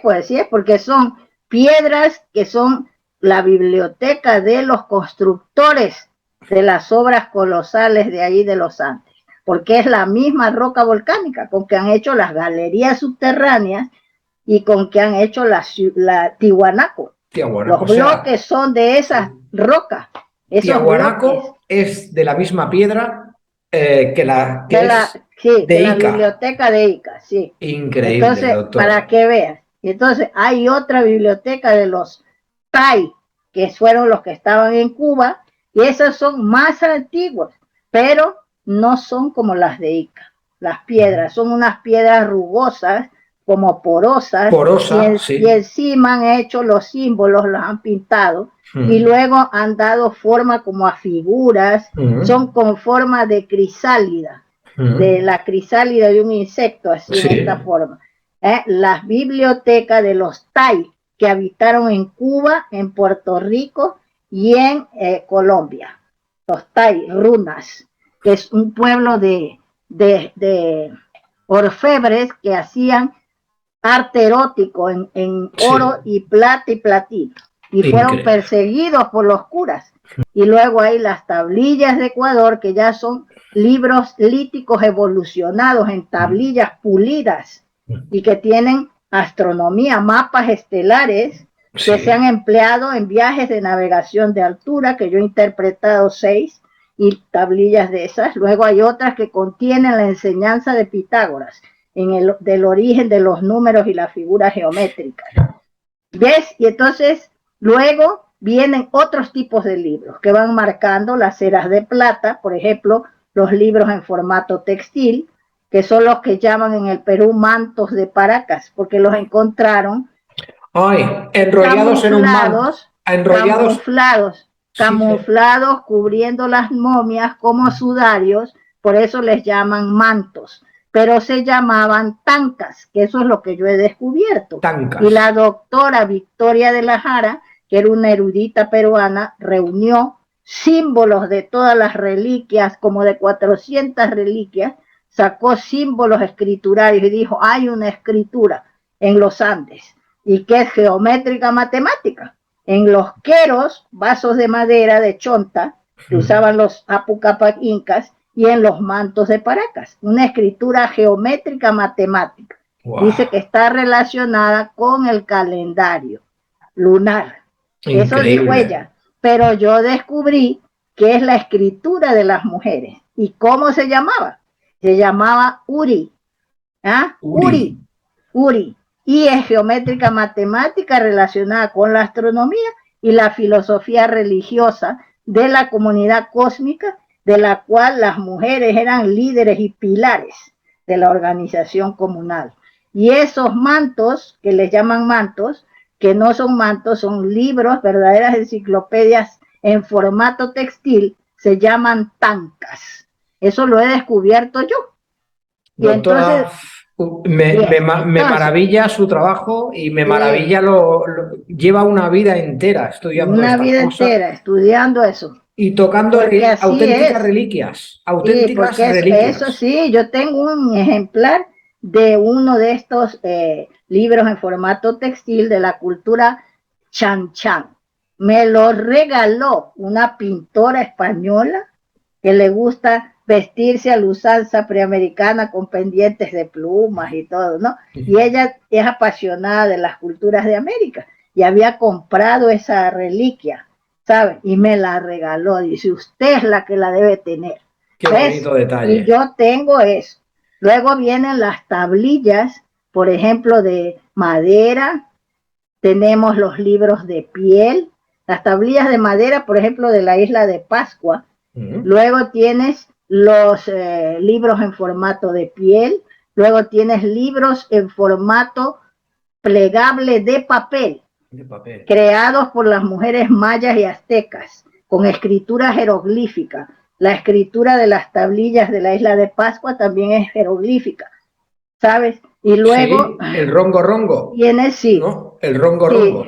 porque son piedras que son la biblioteca de los constructores de las obras colosales de ahí de los Andes, porque es la misma roca volcánica con que han hecho las galerías subterráneas y con que han hecho la Tiwanaku. Los bloques son de esas rocas. Tiwanaku es de la misma piedra que la biblioteca de Ica, sí. Increíble, entonces, doctor. Para que veas. Entonces, hay otra biblioteca de los Tai, que fueron los que estaban en Cuba, y esas son más antiguas, pero no son como las de Ica. Las piedras son unas piedras rugosas, como porosas, y encima han hecho los símbolos, los han pintado, y luego han dado forma como a figuras, son con forma de crisálida, de la crisálida de un insecto, así en esta forma. Las bibliotecas de los Tai, que habitaron en Cuba, en Puerto Rico y en Colombia. Los Tai, runas, que es un pueblo de orfebres que hacían arte erótico en oro y plata y platino. Y fueron perseguidos por los curas. Y luego hay las tablillas de Ecuador, que ya son libros líticos evolucionados en tablillas pulidas y que tienen astronomía, mapas estelares que se han empleado en viajes de navegación de altura, que yo he interpretado 6 y tablillas de esas. Luego hay otras que contienen la enseñanza de Pitágoras del origen de los números y las figuras geométricas. ¿Ves? Y entonces luego vienen otros tipos de libros que van marcando las eras de plata, por ejemplo, los libros en formato textil, que son los que llaman en el Perú mantos de Paracas, porque los encontraron enrollados en un manto, camuflados, cubriendo las momias como sudarios, por eso les llaman mantos. pero se llamaban tancas, que eso es lo que yo he descubierto. Tancas. Y la doctora Victoria de la Jara, que era una erudita peruana, reunió símbolos de todas las reliquias, como de 400 reliquias, sacó símbolos escriturarios y dijo, hay una escritura en los Andes, y que es geométrica matemática. En los queros, vasos de madera de chonta, que usaban los Apu Capac incas, y en los mantos de Paracas, una escritura geométrica matemática. Wow. Dice que está relacionada con el calendario lunar. Increíble. Eso dijo ella. Pero yo descubrí que es la escritura de las mujeres. ¿Y cómo se llamaba? Se llamaba Uri. ¿Ah? Uri. Uri. Y es geométrica matemática relacionada con la astronomía y la filosofía religiosa de la comunidad cósmica, de la cual las mujeres eran líderes y pilares de la organización comunal. Y esos mantos, que les llaman mantos, que no son mantos, son libros, verdaderas enciclopedias en formato textil, se llaman tancas. Eso lo he descubierto yo. Y doctora, entonces, me maravilla su trabajo y me maravilla lleva una vida entera estudiando una vida entera estudiando eso. Y tocando auténticas reliquias, auténticas reliquias. Eso sí, yo tengo un ejemplar de uno de estos libros en formato textil de la cultura Chan Chan. Me lo regaló una pintora española que le gusta vestirse a la usanza preamericana con pendientes de plumas y todo, ¿no? Y ella es apasionada de las culturas de América y había comprado esa reliquia, ¿sabe? Y me la regaló. Dice, usted es la que la debe tener. Qué bonito detalle. Y yo tengo eso. Luego vienen las tablillas, por ejemplo, de madera. Tenemos los libros de piel. Las tablillas de madera, por ejemplo, de la isla de Pascua. Luego tienes los libros en formato de piel. Luego tienes libros en formato plegable de papel. Creados por las mujeres mayas y aztecas, con escritura jeroglífica. La escritura de las tablillas de la isla de Pascua también es jeroglífica, ¿sabes? Y luego... Sí, el rongo rongo. Tiene, sí. ¿No? El rongo rongo.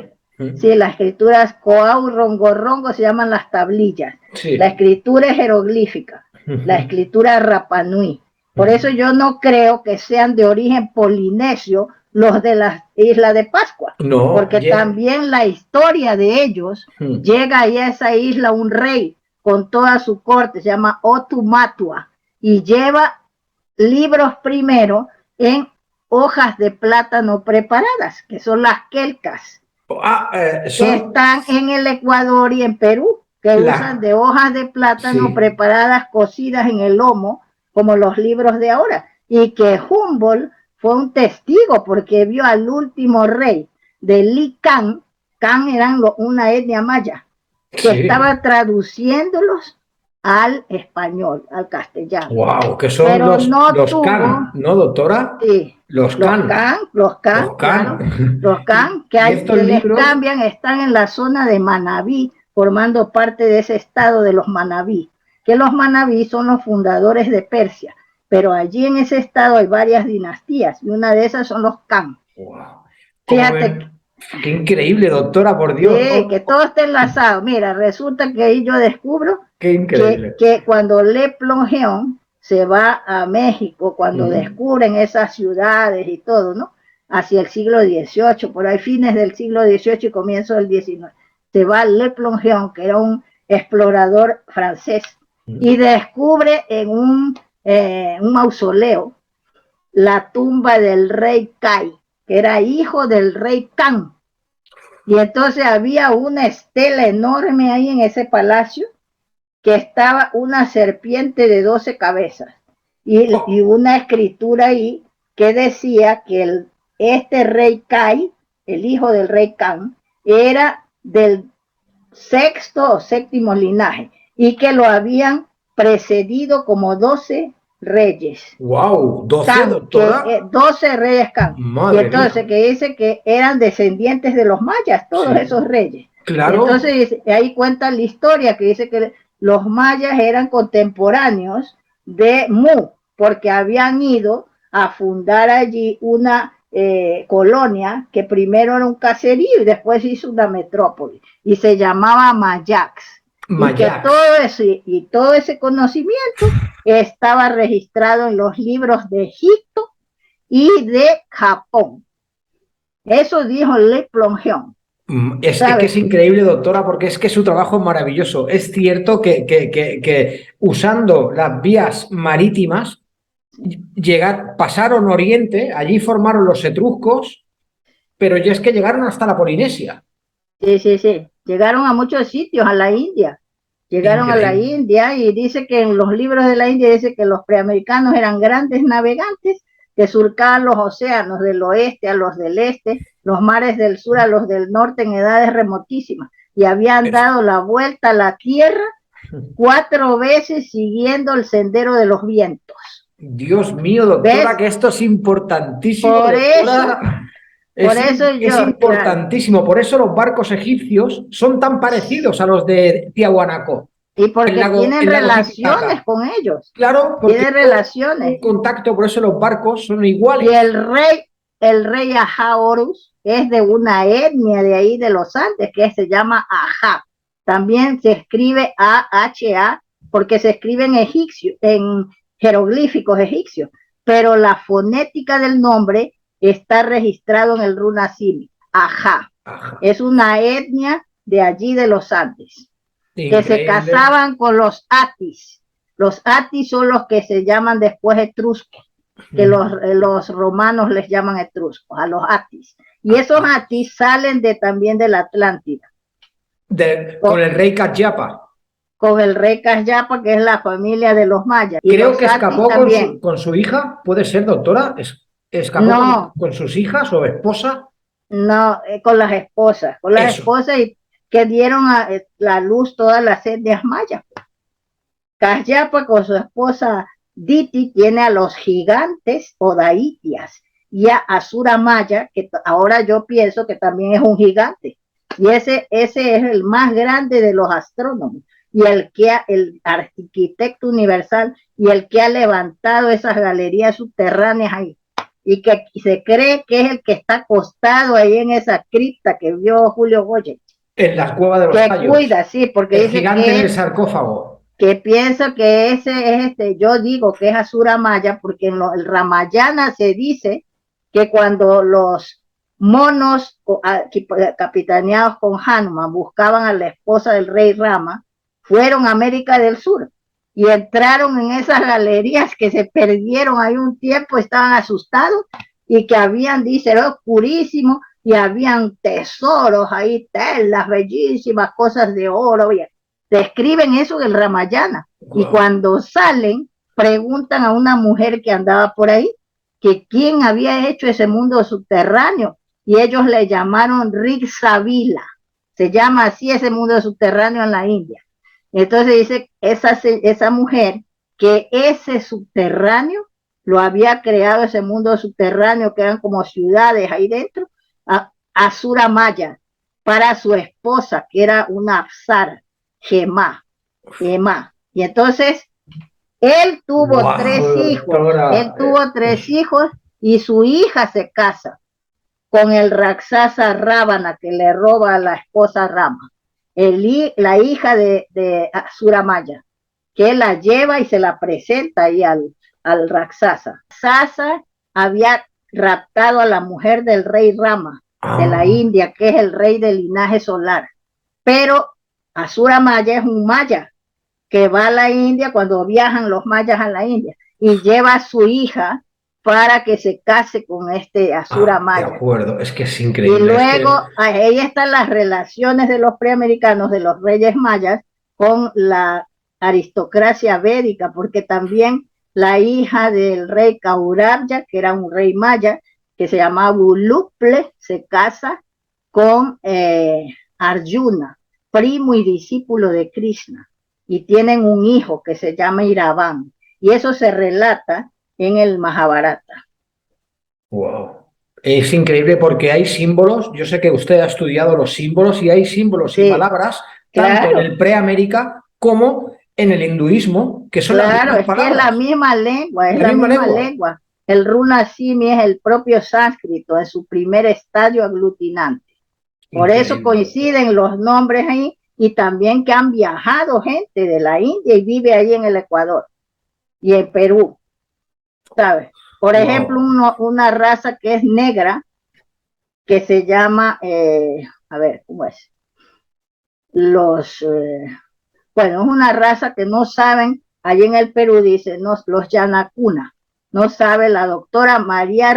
Sí, las escrituras coau, rongo rongo se llaman las tablillas. Sí. La escritura es jeroglífica, la escritura Rapanui. Por eso yo no creo que sean de origen polinesio los de la isla de Pascua, no, porque también la historia de ellos llega ahí a esa isla un rey con toda su corte, se llama Otumatua, y lleva libros primero en hojas de plátano preparadas, que son las quelcas, que están en el Ecuador y en Perú, que usan de hojas de plátano preparadas, cocidas en el lomo, como los libros de ahora, y que Humboldt fue un testigo porque vio al último rey de Li Can. Can eran una etnia maya, que estaba traduciéndolos al español, al castellano. Wow, que son los Can, ¿no, doctora? Sí, los Can, que hay que les cambian, están en la zona de Manabí, formando parte de ese estado de los Manabí, que los Manabí son los fundadores de Persia, pero allí en ese estado hay varias dinastías, y una de esas son los Can. Wow. Fíjate. Qué increíble, doctora, por Dios. Sí, que todo está enlazado. Mira, resulta que ahí yo descubro que cuando Le Plongeon se va a México, cuando descubren esas ciudades y todo, ¿no? Hacia el siglo XVIII, por ahí fines del siglo XVIII y comienzo del XIX, se va Le Plongeon, que era un explorador francés, y descubre en un mausoleo la tumba del rey Kai, que era hijo del rey Can. Y entonces había una estela enorme ahí en ese palacio, que estaba una serpiente de 12 cabezas y una escritura ahí que decía que este rey Kai, el hijo del rey Can, era del sexto o séptimo linaje y que lo habían precedido como 12 reyes. ¡Wow! ¿12, Can, doctora? 12 reyes Can. Madre y entonces mía. Que dice que eran descendientes de los mayas, todos esos reyes. Claro. Entonces ahí cuenta la historia que dice que los mayas eran contemporáneos de Mu, porque habían ido a fundar allí una colonia que primero era un caserío y después hizo una metrópoli y se llamaba Mayax. Y que todo ese conocimiento estaba registrado en los libros de Egipto y de Japón. Eso dijo Le Plongeon. Es que es increíble, doctora, porque es que su trabajo es maravilloso. Es cierto que usando las vías marítimas, pasaron Oriente, allí formaron los etruscos, pero ya es que llegaron hasta la Polinesia. Sí, sí, sí. Llegaron a muchos sitios, a la India. Llegaron a la India y dice que en los libros de la India dice que los preamericanos eran grandes navegantes que surcaban los océanos del oeste a los del este, los mares del sur a los del norte en edades remotísimas y habían dado la vuelta a la tierra 4 veces siguiendo el sendero de los vientos. Dios mío, doctora, ¿ves? Que esto es importantísimo. Por eso, es importantísimo. Claro. Por eso los barcos egipcios son tan parecidos a los de Tiahuanaco. Y porque tienen relaciones con ellos. Claro, porque tienen relaciones. Un contacto, por eso los barcos son iguales. Y el rey Aja Horus es de una etnia de ahí de los Andes que se llama Aja. También se escribe A-H-A porque se escribe en egipcio, en jeroglíficos egipcios, pero la fonética del nombre está registrado en el Runasimi, Aja. Es una etnia de allí de los Andes. Increíble. Que se casaban con los Atis. Los Atis son los que se llaman después etruscos, que los romanos les llaman etruscos, a los Atis. Y esos Atis salen también de la Atlántida. Con el rey Casyapa. Con el rey Casyapa, que es la familia de los mayas. Y creo que escapó con su hija, ¿puede ser, doctora? ¿Escapó con sus hijas o esposa? No, con las esposas. Con las esposas y que dieron a la luz todas las etnias mayas. Casyapa con su esposa Diti tiene a los gigantes Odaitias y a Asura Maya, que ahora yo pienso que también es un gigante. Y ese es el más grande de los astrónomos y el arquitecto universal y el que ha levantado esas galerías subterráneas ahí. Y que se cree que es el que está acostado ahí en esa cripta que vio Julio Goye. En las cuevas de los que Cayos. Cuida, sí, porque el dice gigante que en el sarcófago. Que pienso que ese es yo digo que es Asura Maya, porque en el Ramayana se dice que cuando los monos capitaneados con Hanuman buscaban a la esposa del rey Rama, fueron a América del Sur y entraron en esas galerías que se perdieron ahí un tiempo, estaban asustados y que habían, dice, era oscurísimo y habían tesoros ahí, telas bellísimas, cosas de oro, describen eso en el Ramayana. Wow. Y cuando salen, preguntan a una mujer que andaba por ahí que quién había hecho ese mundo subterráneo y ellos le llamaron Riksavila. Se llama así ese mundo subterráneo en la India. Entonces dice esa mujer que ese subterráneo lo había creado, ese mundo subterráneo que eran como ciudades ahí dentro, Asura Maya, para su esposa que era una Apsara, Gemá. Y entonces él tuvo 3 hijos, él tuvo 3 hijos y su hija se casa con el Raksasa Ravana que le roba a la esposa Rama, la hija de Asura Maya, que la lleva y se la presenta ahí al Raksasa. Raksasa había raptado a la mujer del rey Rama de la India, que es el rey del linaje solar, pero Asura Maya es un maya que va a la India cuando viajan los mayas a la India y lleva a su hija para que se case con este Asura Maya. De acuerdo, es que es increíble. Y luego ahí están las relaciones de los preamericanos, de los reyes mayas, con la aristocracia védica, porque también la hija del rey Kaurabya, que era un rey maya, que se llamaba Uluple, se casa con Arjuna, primo y discípulo de Krishna, y tienen un hijo que se llama Iravan, y eso se relata en el Mahabharata. Wow. Es increíble porque hay símbolos, yo sé que usted ha estudiado los símbolos y hay símbolos y palabras, tanto en el preamérica como en el hinduismo, que son las mismas palabras. Es la misma lengua, es la misma lengua. el runa simi es el propio sánscrito en su primer estadio aglutinante. Por eso Increíble. coinciden los nombres ahí y también que han viajado gente de la India y vive ahí en el Ecuador y en Perú, ¿sabes? Por ejemplo, Wow. una raza que es negra, que se llama, a ver, ¿cómo es? Los, bueno, es una raza que no saben, allí en el Perú dicen los Yanacuna, no sabe la doctora María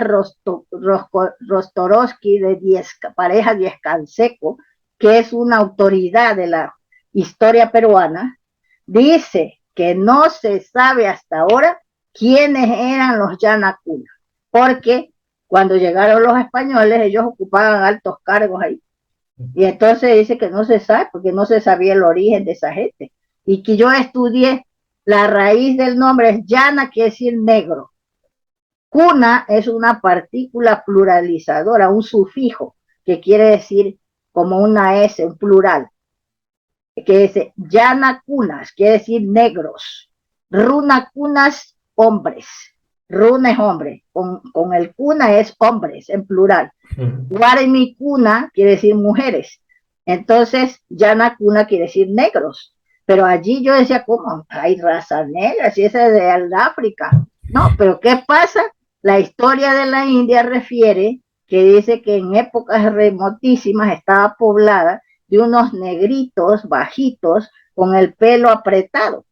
Rostorowski de pareja Diez Canseco, que es una autoridad de la historia peruana, dice que no se sabe hasta ahora quiénes eran los Yanacuna, porque cuando llegaron los españoles ellos ocupaban altos cargos ahí. Y entonces dice que no se sabe porque no se sabía el origen de esa gente. Y que yo estudié la raíz del nombre es llana, quiere decir negro. Cuna es una partícula pluralizadora, un sufijo, que quiere decir como una S, un plural, que dice llana cunas, quiere decir negros. Runa cunas, hombres. Runa es hombre, con el cuna es hombres, en plural. Guaremi cuna quiere decir mujeres. Entonces, llana cuna quiere decir negros. Pero allí yo decía, ¿cómo? Hay razas negras y esa es de África. No, pero ¿qué pasa? La historia de la India refiere que dice que en épocas remotísimas estaba poblada de unos negritos bajitos con el pelo apretado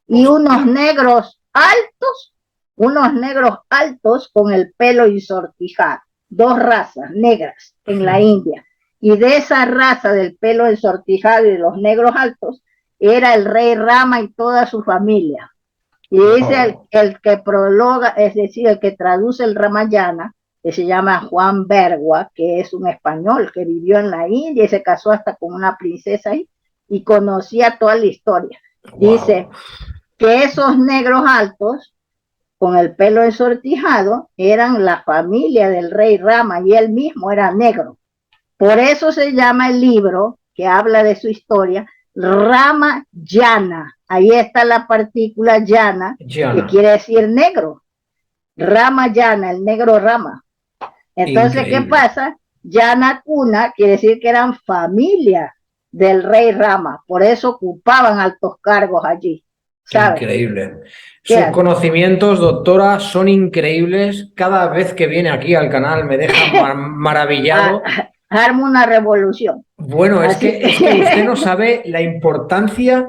y Hostia. unos negros altos con el pelo ensortijado, dos razas negras en la India. Y de esa raza del pelo ensortijado y de los negros altos era el rey Rama y toda su familia. Y dice Wow. el que prologa, es decir, el que traduce el Ramayana, que se llama Juan Bergua, que es un español que vivió en la India y se casó hasta con una princesa ahí y conocía toda la historia. Wow. Dice que esos negros altos, con el pelo ensortijado, eran la familia del rey Rama y él mismo era negro. Por eso se llama el libro que habla de su historia Rama Yana. Ahí está la partícula Yana, que Gianna. quiere decir negro. Rama Yana, el negro Rama. Entonces, ¿qué Increíble. pasa? Yana Cuna quiere decir que eran familia del rey Rama. Por eso ocupaban altos cargos allí. ¿Sabes? Increíble. Sus Fíjate. conocimientos, doctora, son increíbles. Cada vez que viene aquí al canal me deja maravillado. Arma una revolución. Bueno, Así es que usted no que, sabe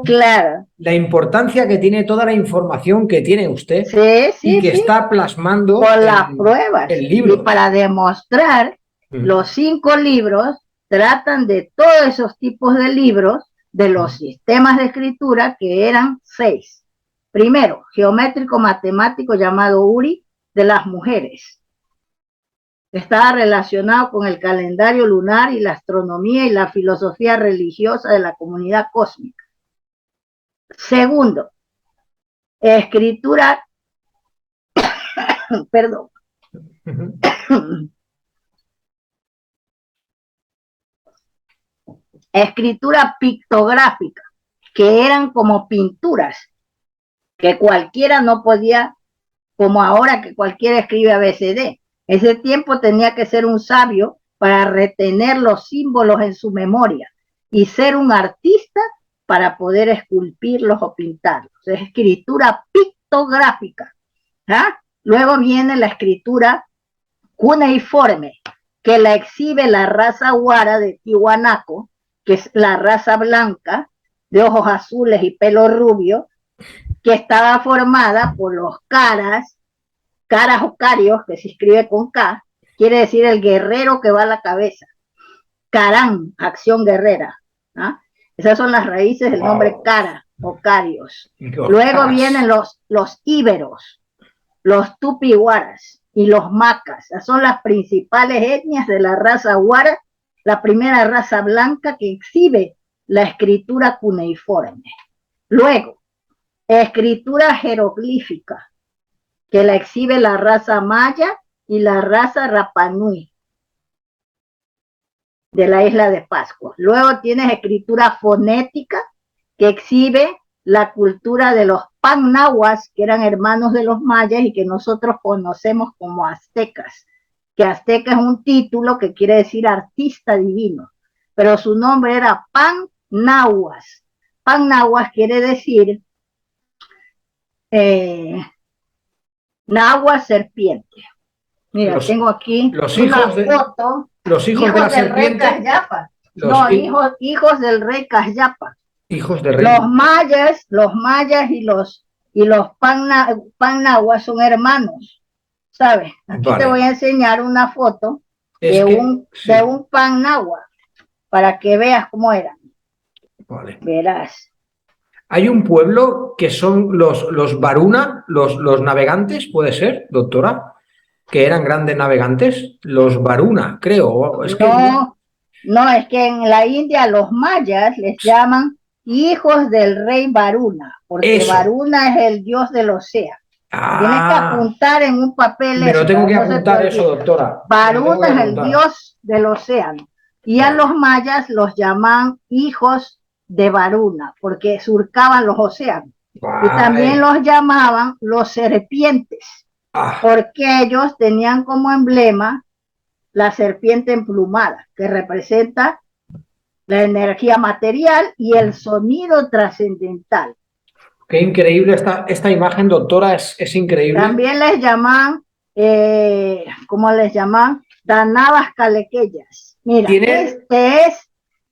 claro, la importancia que tiene toda la información que tiene usted sí, y sí, que sí, está plasmando con las el pruebas. Y libro. para demostrar, Mm. los 5 libros tratan de todos esos tipos de libros, de los sistemas de escritura, que eran 6. Primero, geométrico matemático llamado URI de las mujeres. Estaba relacionado con el calendario lunar y la astronomía y la filosofía religiosa de la comunidad cósmica. Segundo, escritura, perdón, escritura pictográfica, que eran como pinturas, que cualquiera no podía, como ahora que cualquiera escribe ABCD. Ese tiempo tenía que ser un sabio para retener los símbolos en su memoria y ser un artista para poder esculpirlos o pintarlos. Es escritura pictográfica. ¿Ah? Luego viene la escritura cuneiforme, que la exhibe la raza Guara de Tiwanaco, que es la raza blanca, de ojos azules y pelo rubio, que estaba formada por los caras o carios, que se escribe con K, quiere decir el guerrero que va a la cabeza. Carán, acción guerrera. ¿Ah? Esas son las raíces del nombre Wow. cara o carios. Los Luego vienen caras. los íberos, los tupiguaras y los macas. Esas son las principales etnias de la raza guara, la primera raza blanca que exhibe la escritura cuneiforme. Luego, escritura jeroglífica, que la exhibe la raza maya y la raza Rapanui de la isla de Pascua. Luego tienes escritura fonética, que exhibe la cultura de los pannahuas, que eran hermanos de los mayas y que nosotros conocemos como aztecas, que azteca es un título que quiere decir artista divino, pero su nombre era pannahuas. Pannahuas quiere decir nahua serpiente. Mira, tengo aquí una foto. Los hijos de la del rey serpiente. Casyapa. No, hijos del rey Casyapa. Hijos del rey. Los mayas y los pannahuas son hermanos, ¿sabes? Aquí te voy a enseñar una foto de un pannahua para que veas cómo eran. Vale. Verás. Hay un pueblo que son los Varuna, los navegantes, ¿puede ser, doctora? Que eran grandes navegantes, los Varuna, creo. Es no, es que en la India los mayas les llaman hijos del rey Varuna, porque eso. Varuna es el dios del océano. Tienes que apuntar en un papel eso. Pero tengo que apuntar eso, doctora. Varuna es el dios del océano. Y a los mayas los llaman hijos de Varuna, porque surcaban los océanos. Y también los llamaban los serpientes, porque ellos tenían como emblema la serpiente emplumada, que representa la energía material y el sonido trascendental. Qué increíble esta imagen, doctora, es increíble. También les llaman, ¿cómo les llaman? Danabas calequellas. Mira,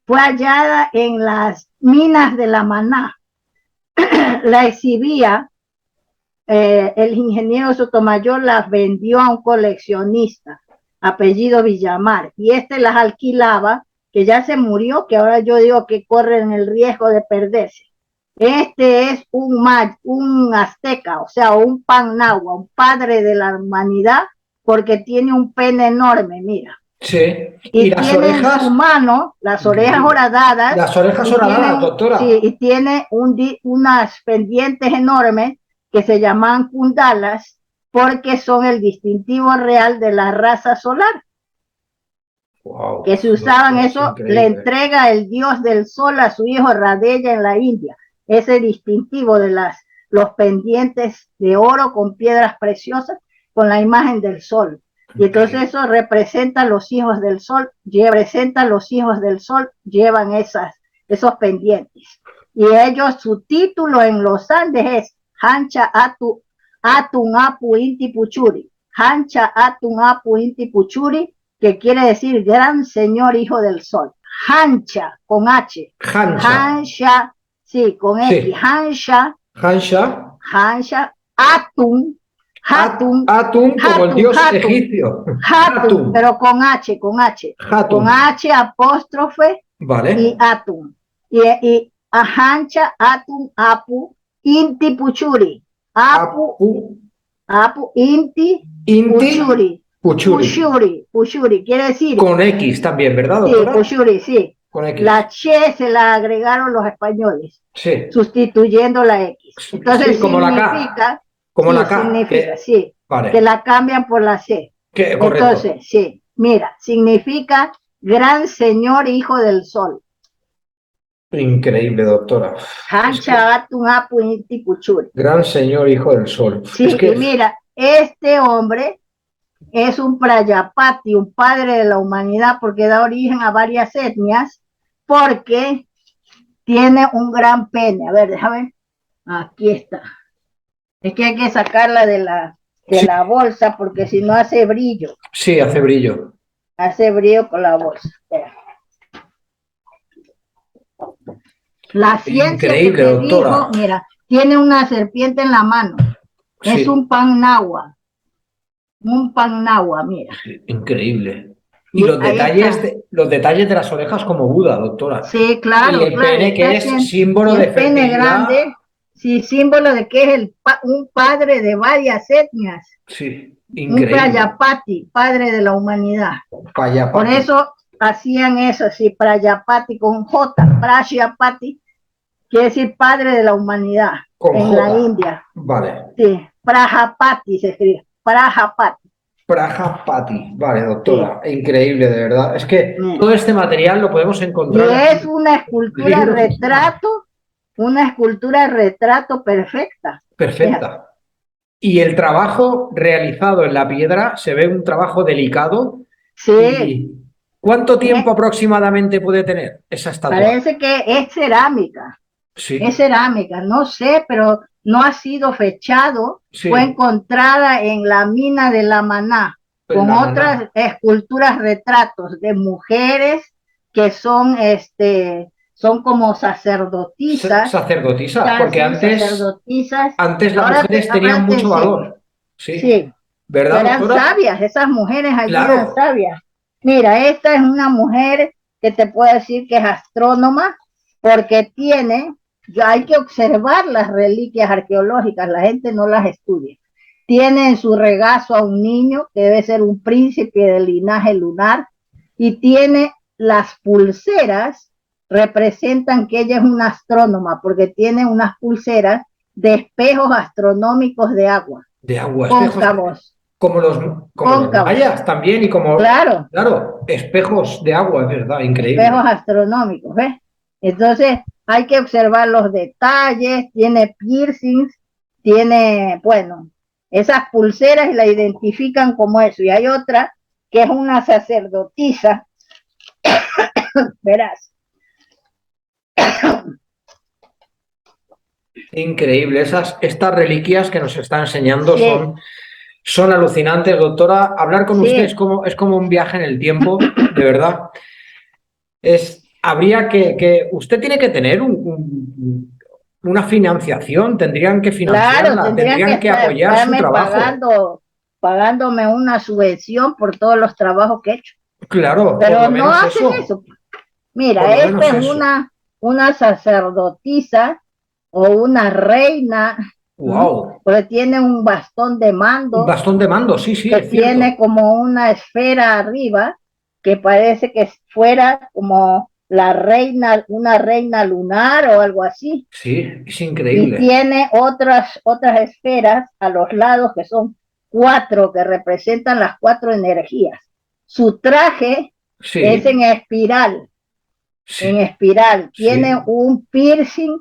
fue hallada en las minas de La Maná. La exhibía, el ingeniero Sotomayor las vendió a un coleccionista, apellido Villamar, y las alquilaba, que ya se murió, que ahora yo digo que corren el riesgo de perderse. Es un azteca, o sea, un pannahua, un padre de la humanidad, porque tiene un pene enorme, mira. Sí. Y las tiene orejas, en su mano las orejas horadadas. Las orejas horadadas, doctora. Sí, y tiene unas pendientes enormes que se llaman kundalas, porque son el distintivo real de la raza solar. Wow, que se usaban, eso le entrega el dios del sol a su hijo Radeya en la India. Ese distintivo de los pendientes de oro con piedras preciosas con la imagen del sol. Y entonces eso representa a los hijos del sol, llevan esos pendientes. Y ellos, su título en los Andes es Hancha Atun Apu Inti Puchuri. Hancha Atun Apu Inti Puchuri, que quiere decir gran señor hijo del sol. Hancha, con H. Hansha, sí, con X. Sí. Hansha, Atun, como el dios egipcio. Hatun, pero con H. Hatun. Con H apóstrofe, vale. Y Atun. Y Hancha, Atun, Apu, Inti Puchuri. Apu, Inti, Puchuri, quiere decir... Con X también, ¿verdad, doctora? Sí, Puchuri, sí. Con X. La Che se la agregaron los españoles, sí. Sustituyendo la X. Entonces sí, como significa... la K. Como la K. Significa, sí, vale. Que la cambian por la C. Correcto. Entonces, sí, mira, significa gran señor hijo del sol. Increíble, doctora. Gran señor hijo del sol. Sí, y mira, este hombre es un Prayapati, un padre de la humanidad, porque da origen a varias etnias, porque tiene un gran pene. A ver, déjame ver. Aquí está. Es que hay que sacarla de la bolsa, porque si no hace brillo. Sí, hace brillo. Hace brillo con la bolsa. Espera. La ciencia increíble, que te doctora. dijo, mira, tiene una serpiente en la mano. Sí. Es un pannahua. Un pannahua, mira. Sí, increíble. Y los detalles de las orejas como Buda, doctora. Sí, claro. Y el pene que es símbolo de fertilidad. El pene grande, sí, símbolo de que es un padre de varias etnias. Sí, increíble. Un Prayapati, padre de la humanidad. Prayapati. Por eso hacían eso, sí, Prayapati con J, Prayapati, quiere decir padre de la humanidad con en J. la India. Vale. Sí, Prajapati se escribe, Prajapati. Prajapati, vale, doctora, sí. Increíble, de verdad. Es que todo este material lo podemos encontrar. Y es una escultura retrato una escultura retrato perfecta. Perfecta. Y el trabajo realizado en la piedra se ve un trabajo delicado. Sí, ¿Y cuánto ¿eh? tiempo aproximadamente puede tener esa estatua? Parece que es Sí, cerámica, no sé, pero no ha sido fechado, fue sí, encontrada en la mina de La Maná, en con la otras maná. esculturas, retratos de mujeres que son como sacerdotisas, Sacerdotisas, porque casi sacerdotisas, antes las mujeres tenían ahora te mucho enseño. valor. Sí, Sí, ¿verdad, eran doctora? sabias, esas mujeres allí eran Claro, sabias. Mira, esta es una mujer que te puedo decir que es astrónoma porque ya hay que observar las reliquias arqueológicas, la gente no las estudia. Tiene en su regazo a un niño que debe ser un príncipe del linaje lunar y tiene las pulseras, representan que ella es una astrónoma porque tiene unas pulseras de espejos astronómicos de agua de agua, espejos, cóncavos, como los, como los cóncavos, mayas también, y como, claro, claro, espejos de agua, es verdad, espejos increíble. astronómicos, ¿ves? Entonces hay que observar los detalles, tiene piercings, bueno, esas pulseras y la identifican como eso. Y hay otra que es una sacerdotisa, verás. Increíble. Estas reliquias que nos está enseñando Sí, son alucinantes, doctora. Hablar con usted sí, es como un viaje en el tiempo, de verdad. Habría usted tiene que tener una financiación, tendrían que claro, financiarla, tendrían que tendrían que apoyar su estarme trabajo. pagándome una subvención por todos los trabajos que he hecho. Claro, por Pero lo no menos hacen eso, eso. por Mira, lo esta menos es eso. una sacerdotisa o una reina, ¿m? Wow. Porque tiene un bastón de Un mando bastón de mando, sí, sí, que es tiene cierto. como una esfera arriba que parece que fuera como una reina lunar o algo así. Sí, es Y increíble. tiene otras esferas a los lados que son cuatro que representan las cuatro energías. Su traje es Sí, en sí, espiral, tiene sí. un piercing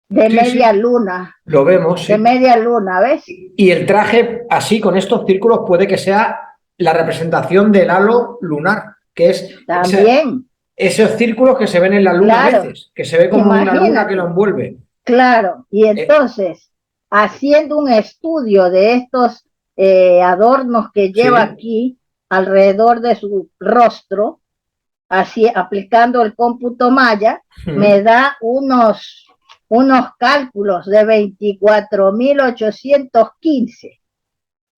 Sí, sí, lo vemos, de sí. media luna, ¿ves? Y el traje, así con estos círculos, puede que sea la representación del halo lunar, que es También, esos círculos que se ven en la luna a claro, veces, que se ve como una luna que lo imagínate, envuelve. claro. Y Eh, entonces, haciendo un estudio de estos adornos que lleva sí, aquí alrededor de su rostro, así aplicando el cómputo maya, me mm, da unos cálculos de 24.815,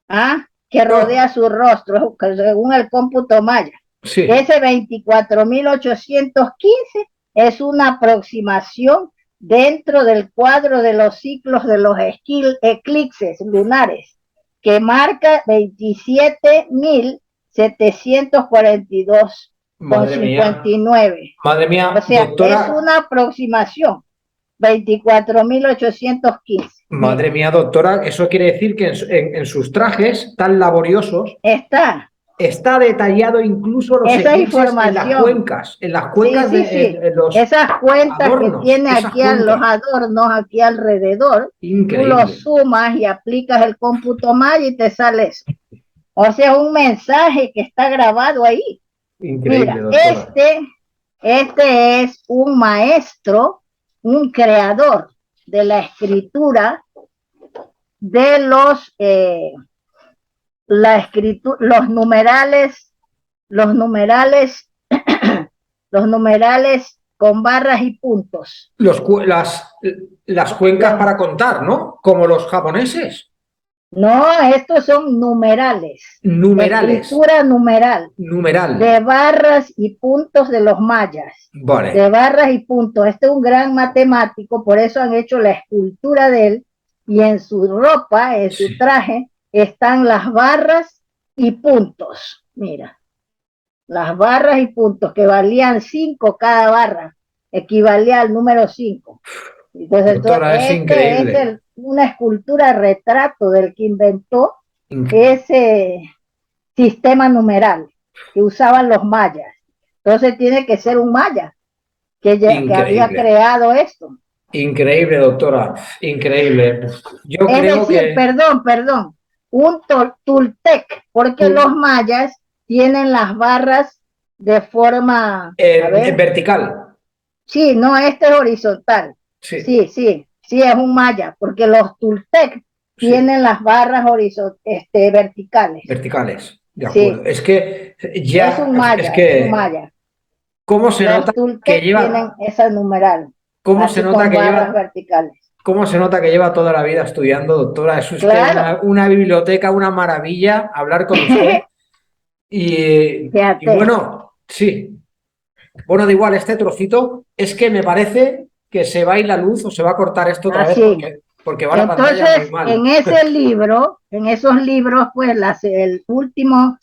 ¿ah? Que rodea oh, su rostro, según el cómputo maya. sí, Ese 24.815 es una aproximación dentro del cuadro de los ciclos de los eclipses lunares, que marca 27.742,59. madre O mía, sea, es doctora, una aproximación, 24.815. madre Mira, mía, doctora, eso quiere decir que en sus trajes tan laboriosos está está detallado incluso los esa eclipses información. en las Sí, cuencas sí, sí. en los Esas cuentas que adornos, tiene esas aquí a los cuencas. adornos, aquí alrededor, tú los Increíble, sumas y aplicas el cómputo maya y te sale eso. O sea, un mensaje que está grabado ahí. increíble, Mira, doctora. este es un maestro, un creador de la escritura de los numerales, los numerales, los numerales con barras y puntos. Los, las cuencas Los, para contar, ¿no? Como los japoneses. no, estos son numerales, Numerales, escritura numeral, numeral. de barras y puntos de los mayas, de Vale, barras y puntos. Este es un gran matemático, por eso han hecho la escultura de él y en su ropa, en su sí. traje, están las barras y puntos. Mira, las barras y puntos que valían 5 cada barra, equivalía al número 5. Entonces, Doctora, es este es increíble. una escultura retrato del que inventó Inc- ese sistema numeral que usaban los mayas. Entonces tiene que ser un maya que había increíble. creado esto. Increíble, doctora, increíble. Yo Es creo decir, que perdón, un tultec, porque tú, los mayas tienen las barras de forma, a en ver, vertical, sí, no, este es horizontal. sí, Sí, es un maya, porque los tultec sí, tienen las barras verticales. verticales, de acuerdo. Sí, Es que es ya, un es maya, es un que, maya. ¿cómo se Los nota que tultec tienen lleva, esa numeral, cómo se así nota con que barras lleva, verticales. cómo se nota que lleva toda la vida estudiando, doctora? Es usted Claro, una biblioteca, una maravilla hablar con usted. Y fíjate, bueno, sí. Bueno, da igual, este trocito es que me parece que se va a ir la luz o se va a cortar esto otra vez así. porque va la pantalla muy Entonces, mal. en ese libro, en esos libros, pues el último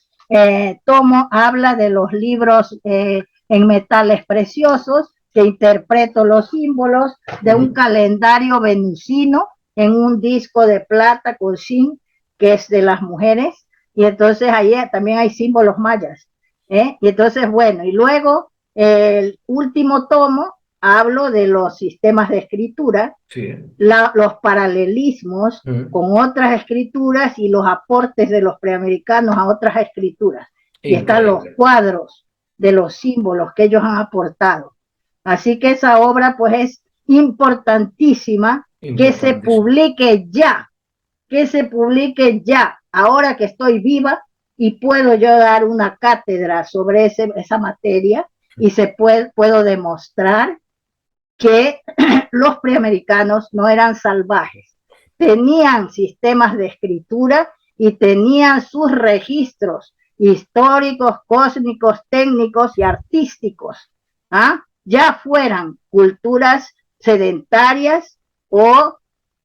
tomo habla de los libros en metales preciosos, que interpreto los símbolos de un calendario venusino en un disco de plata con zinc, que es de las mujeres, y entonces ahí también hay símbolos mayas. Y entonces, bueno, y luego el último tomo hablo de los sistemas de escritura, Sí. los paralelismos con otras escrituras y los aportes de los preamericanos a otras escrituras. Y están los Increíble. cuadros de los símbolos que ellos han aportado. Así que esa obra pues es importantísima que se Importantísimo. publique ya, que se publique ya, ahora que estoy viva y puedo yo dar una cátedra sobre esa materia y puedo demostrar que los preamericanos no eran salvajes, tenían sistemas de escritura y tenían sus registros históricos, cósmicos, técnicos y artísticos, ya fueran culturas sedentarias o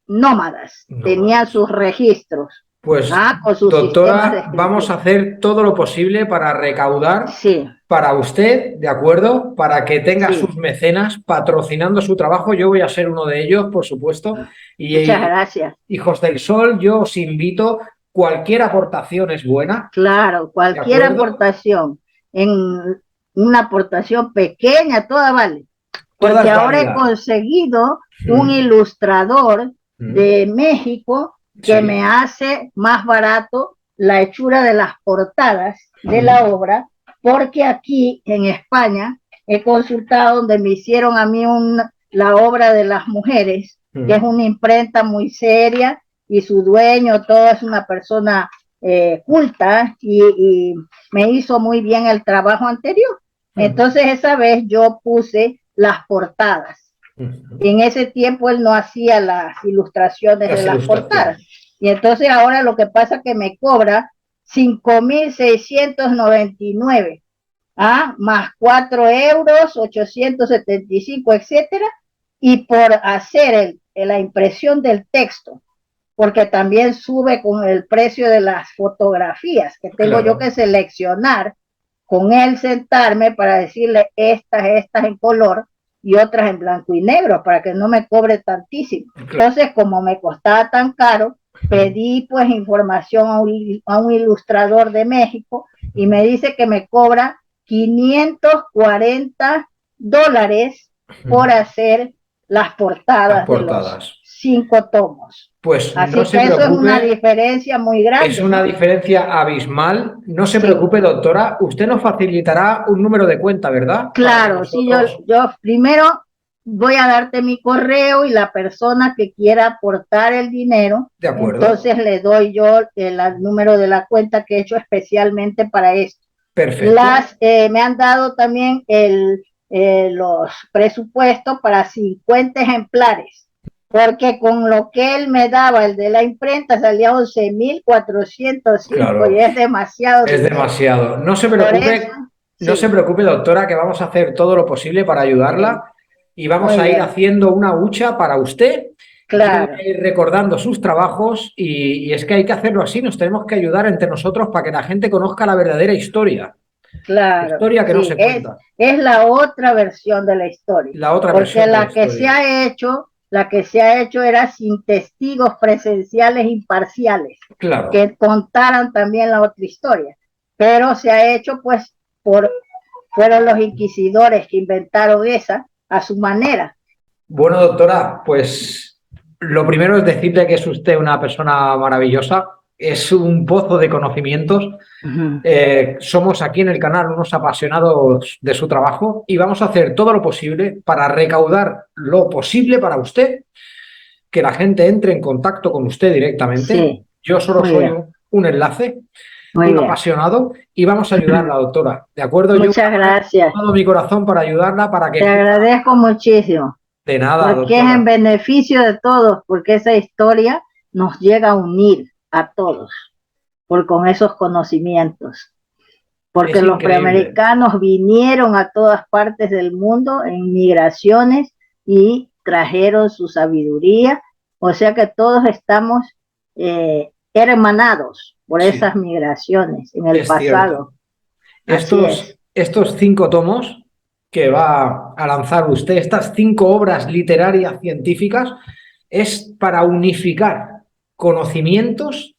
nómadas, No tenían más. sus registros, Pues, con sus sistemas de doctora, vamos a escritura. hacer todo lo posible para recaudar Sí, para usted, ¿de acuerdo? Para que tenga sí, sus mecenas patrocinando su trabajo. Yo voy a ser uno de ellos, por supuesto. muchas Y, gracias. Hijos del Sol, yo os invito, cualquier aportación es buena, Claro, ¿de cualquier acuerdo? aportación, en una aportación pequeña, toda vale, Toda porque es ahora he válida. conseguido un Mm, ilustrador mm, de México que sí. me hace más barato la hechura de las portadas de la Mm, obra, porque aquí en España he consultado donde me hicieron a mí la obra de las mujeres, que es mm, una imprenta muy seria y su dueño, todo es una persona culta y me hizo muy bien el trabajo anterior. mm, Entonces esa vez yo puse las portadas. Y mm. en ese tiempo él no hacía las ilustraciones de Las las portadas. ilustraciones. Y entonces ahora lo que pasa es que me cobra 5.699, más 4 euros, 875, etcétera. Y por hacer la impresión del texto, porque también sube con el precio de las fotografías que tengo yo que Claro, seleccionar, con él sentarme para decirle estas en color y otras en blanco y negro para que no me cobre tantísimo. claro. Entonces, como me costaba tan caro, pedí pues información a un ilustrador de México y me dice que me cobra $540 por hacer las Las portadas de los portadas. 5 tomos. Pues no Así se que eso es una preocupe, diferencia muy es grande, una ¿no? diferencia abismal. No se Sí, preocupe, doctora. Usted nos facilitará un número de cuenta, ¿verdad? Para que claro, sí, nosotros. yo primero voy a darte mi correo y la persona que quiera aportar el dinero, De acuerdo. entonces le doy yo el número de la cuenta que he hecho especialmente para esto. Perfecto. Me han dado también los presupuestos para 50 ejemplares, porque con lo que él me daba, el de la imprenta, salía 11.405 Claro. y es demasiado Es dinero. demasiado. Por eso, No se sí, preocupe, doctora, que vamos a hacer todo lo posible para sí, ayudarla y vamos muy a ir bien, haciendo una hucha para usted. Yo voy claro, a ir recordando sus trabajos y es que hay que hacerlo así, nos tenemos que ayudar entre nosotros para que la gente conozca la verdadera historia, la claro, historia que no sí, se cuenta, es la otra versión de la historia, la otra porque versión de la historia. la que se ha hecho era sin testigos presenciales imparciales, Claro, que contaran también la otra historia, pero se ha hecho pues por, fueron los inquisidores que inventaron esa a su manera. Bueno, doctora, pues lo primero es decirle que es usted una persona maravillosa, es un pozo de conocimientos. Ujú. Somos aquí en el canal unos apasionados de su trabajo y vamos a hacer todo lo posible para recaudar lo posible para usted, que la gente entre en contacto con usted directamente. Sí, Yo solo muy soy bien, un enlace, muy un bien. apasionado y vamos a ayudarla, doctora. ¿De acuerdo? Yo voy Muchas a poner gracias. todo mi corazón para ayudarla, para Te que pueda... agradezco muchísimo, De nada, porque es en doctora. beneficio de todos, porque esa historia nos llega a unir a todos con esos conocimientos. Porque Es los increíble. preamericanos vinieron a todas partes del mundo en migraciones y trajeron su sabiduría, o sea que todos estamos hermanados por esas Sí, migraciones en el es cierto. pasado. Así es. Estos 5 tomos que va a lanzar usted, estas 5 obras literarias científicas, es para unificar conocimientos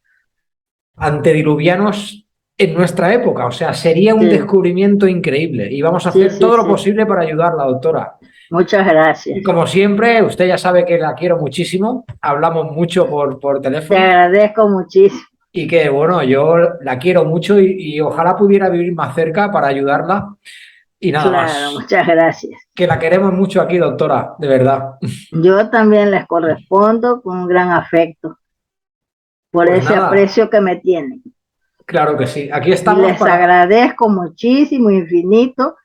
antediluvianos en nuestra época. O sea, sería un Sí, descubrimiento increíble y vamos a sí, hacer sí, todo lo sí. posible para ayudarla, doctora. Muchas Y gracias. como siempre, usted ya sabe que la quiero muchísimo, hablamos mucho por Te teléfono agradezco muchísimo. y que, bueno, yo la quiero mucho y ojalá pudiera vivir más cerca para ayudarla. Y nada Claro, más. muchas gracias. Que la queremos mucho aquí, doctora, de verdad. Yo también les correspondo con un gran afecto por Pues ese nada, aprecio que me tienen. claro que sí. Aquí Y estamos les para... agradezco muchísimo, infinito.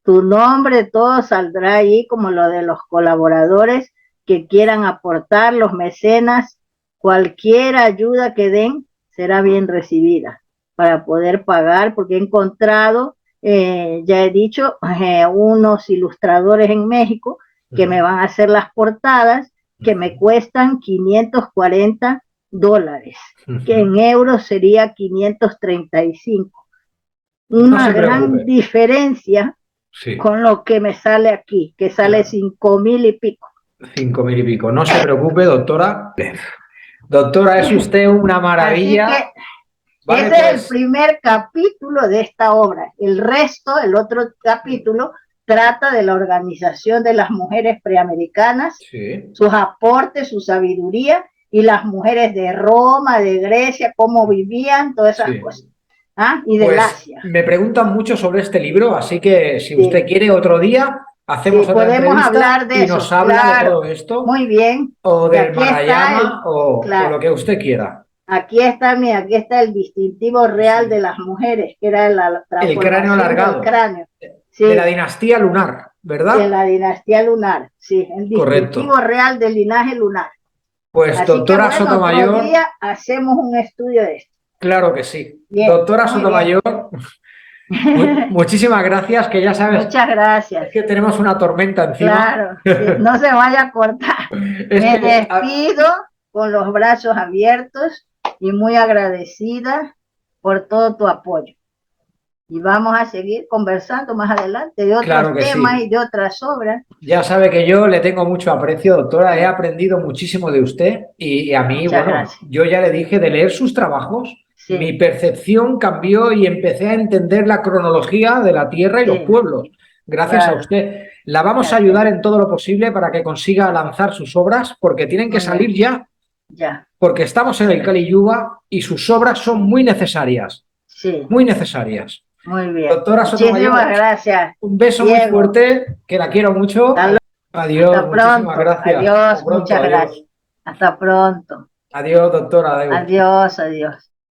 Tu nombre, todo saldrá ahí como lo de los colaboradores que quieran aportar, los mecenas, cualquier ayuda que den será bien recibida para poder pagar, porque he encontrado, ya he dicho, unos ilustradores en México que me van a hacer las portadas que me cuestan $540, que en euros sería 535, No una se gran preocupe. diferencia Sí, con lo que me sale aquí, que sale claro. 5,000 y pico. 5.000 y pico. No se preocupe, doctora. Doctora, es usted una Así maravilla. que Vale, ese es el pues primer capítulo de esta obra. El resto, el otro capítulo, trata de la organización de las mujeres preamericanas, sí. sus aportes, su sabiduría, y las mujeres de Roma, de Grecia, cómo vivían, todas esas Sí. cosas. ¿Ah? Y del Pues Asia. me preguntan mucho sobre este libro, así que si usted Sí, quiere otro día, sí, hacemos otra podemos entrevista hablar de y eso, nos habla de claro. todo esto, Muy bien. o Y del aquí está Marayama, o lo claro, que usted quiera. aquí está el distintivo real de Sí. las mujeres, que era la El cráneo transformación del alargado, cráneo. de la Sí, dinastía lunar, en ¿verdad? la dinastía lunar, sí, el distintivo Correcto. real del linaje lunar. Pues Así que doctora bueno, otro Sotomayor, día hacemos un estudio de esto. claro que sí. Bien, Doctora muy bien. Sotomayor, muchísimas gracias, que ya sabes, Muchas es gracias. que tenemos una tormenta encima. Claro, sí, no se vaya a cortar. Es Me que, despido con los brazos abiertos y muy agradecida por todo tu apoyo. Y vamos a seguir conversando más adelante de otros claro que temas sí. y de otras obras. Ya sabe que yo le tengo mucho aprecio, doctora. He aprendido muchísimo de usted y a mí, Muchas bueno, gracias. yo ya le dije de leer sus trabajos. Mi Sí, percepción cambió y empecé a entender la cronología de la tierra y los sí, pueblos. Gracias a claro, usted. La vamos a ayudar gracias. en todo lo posible para que consiga lanzar sus obras, porque tienen que Muy bien, salir ya, ya, porque estamos en el Kali Yuga y sus obras son muy necesarias, sí, muy necesarias. muy bien. Doctora Muchísimas Sotomayor, gracias, un beso muy Diego. fuerte, que la quiero mucho. Hasta, Adiós, hasta muchísimas pronto. gracias. Hasta Adiós, pronto, muchas adiós. gracias. Hasta pronto. Adiós, doctora. Adiós. Adiós, adiós.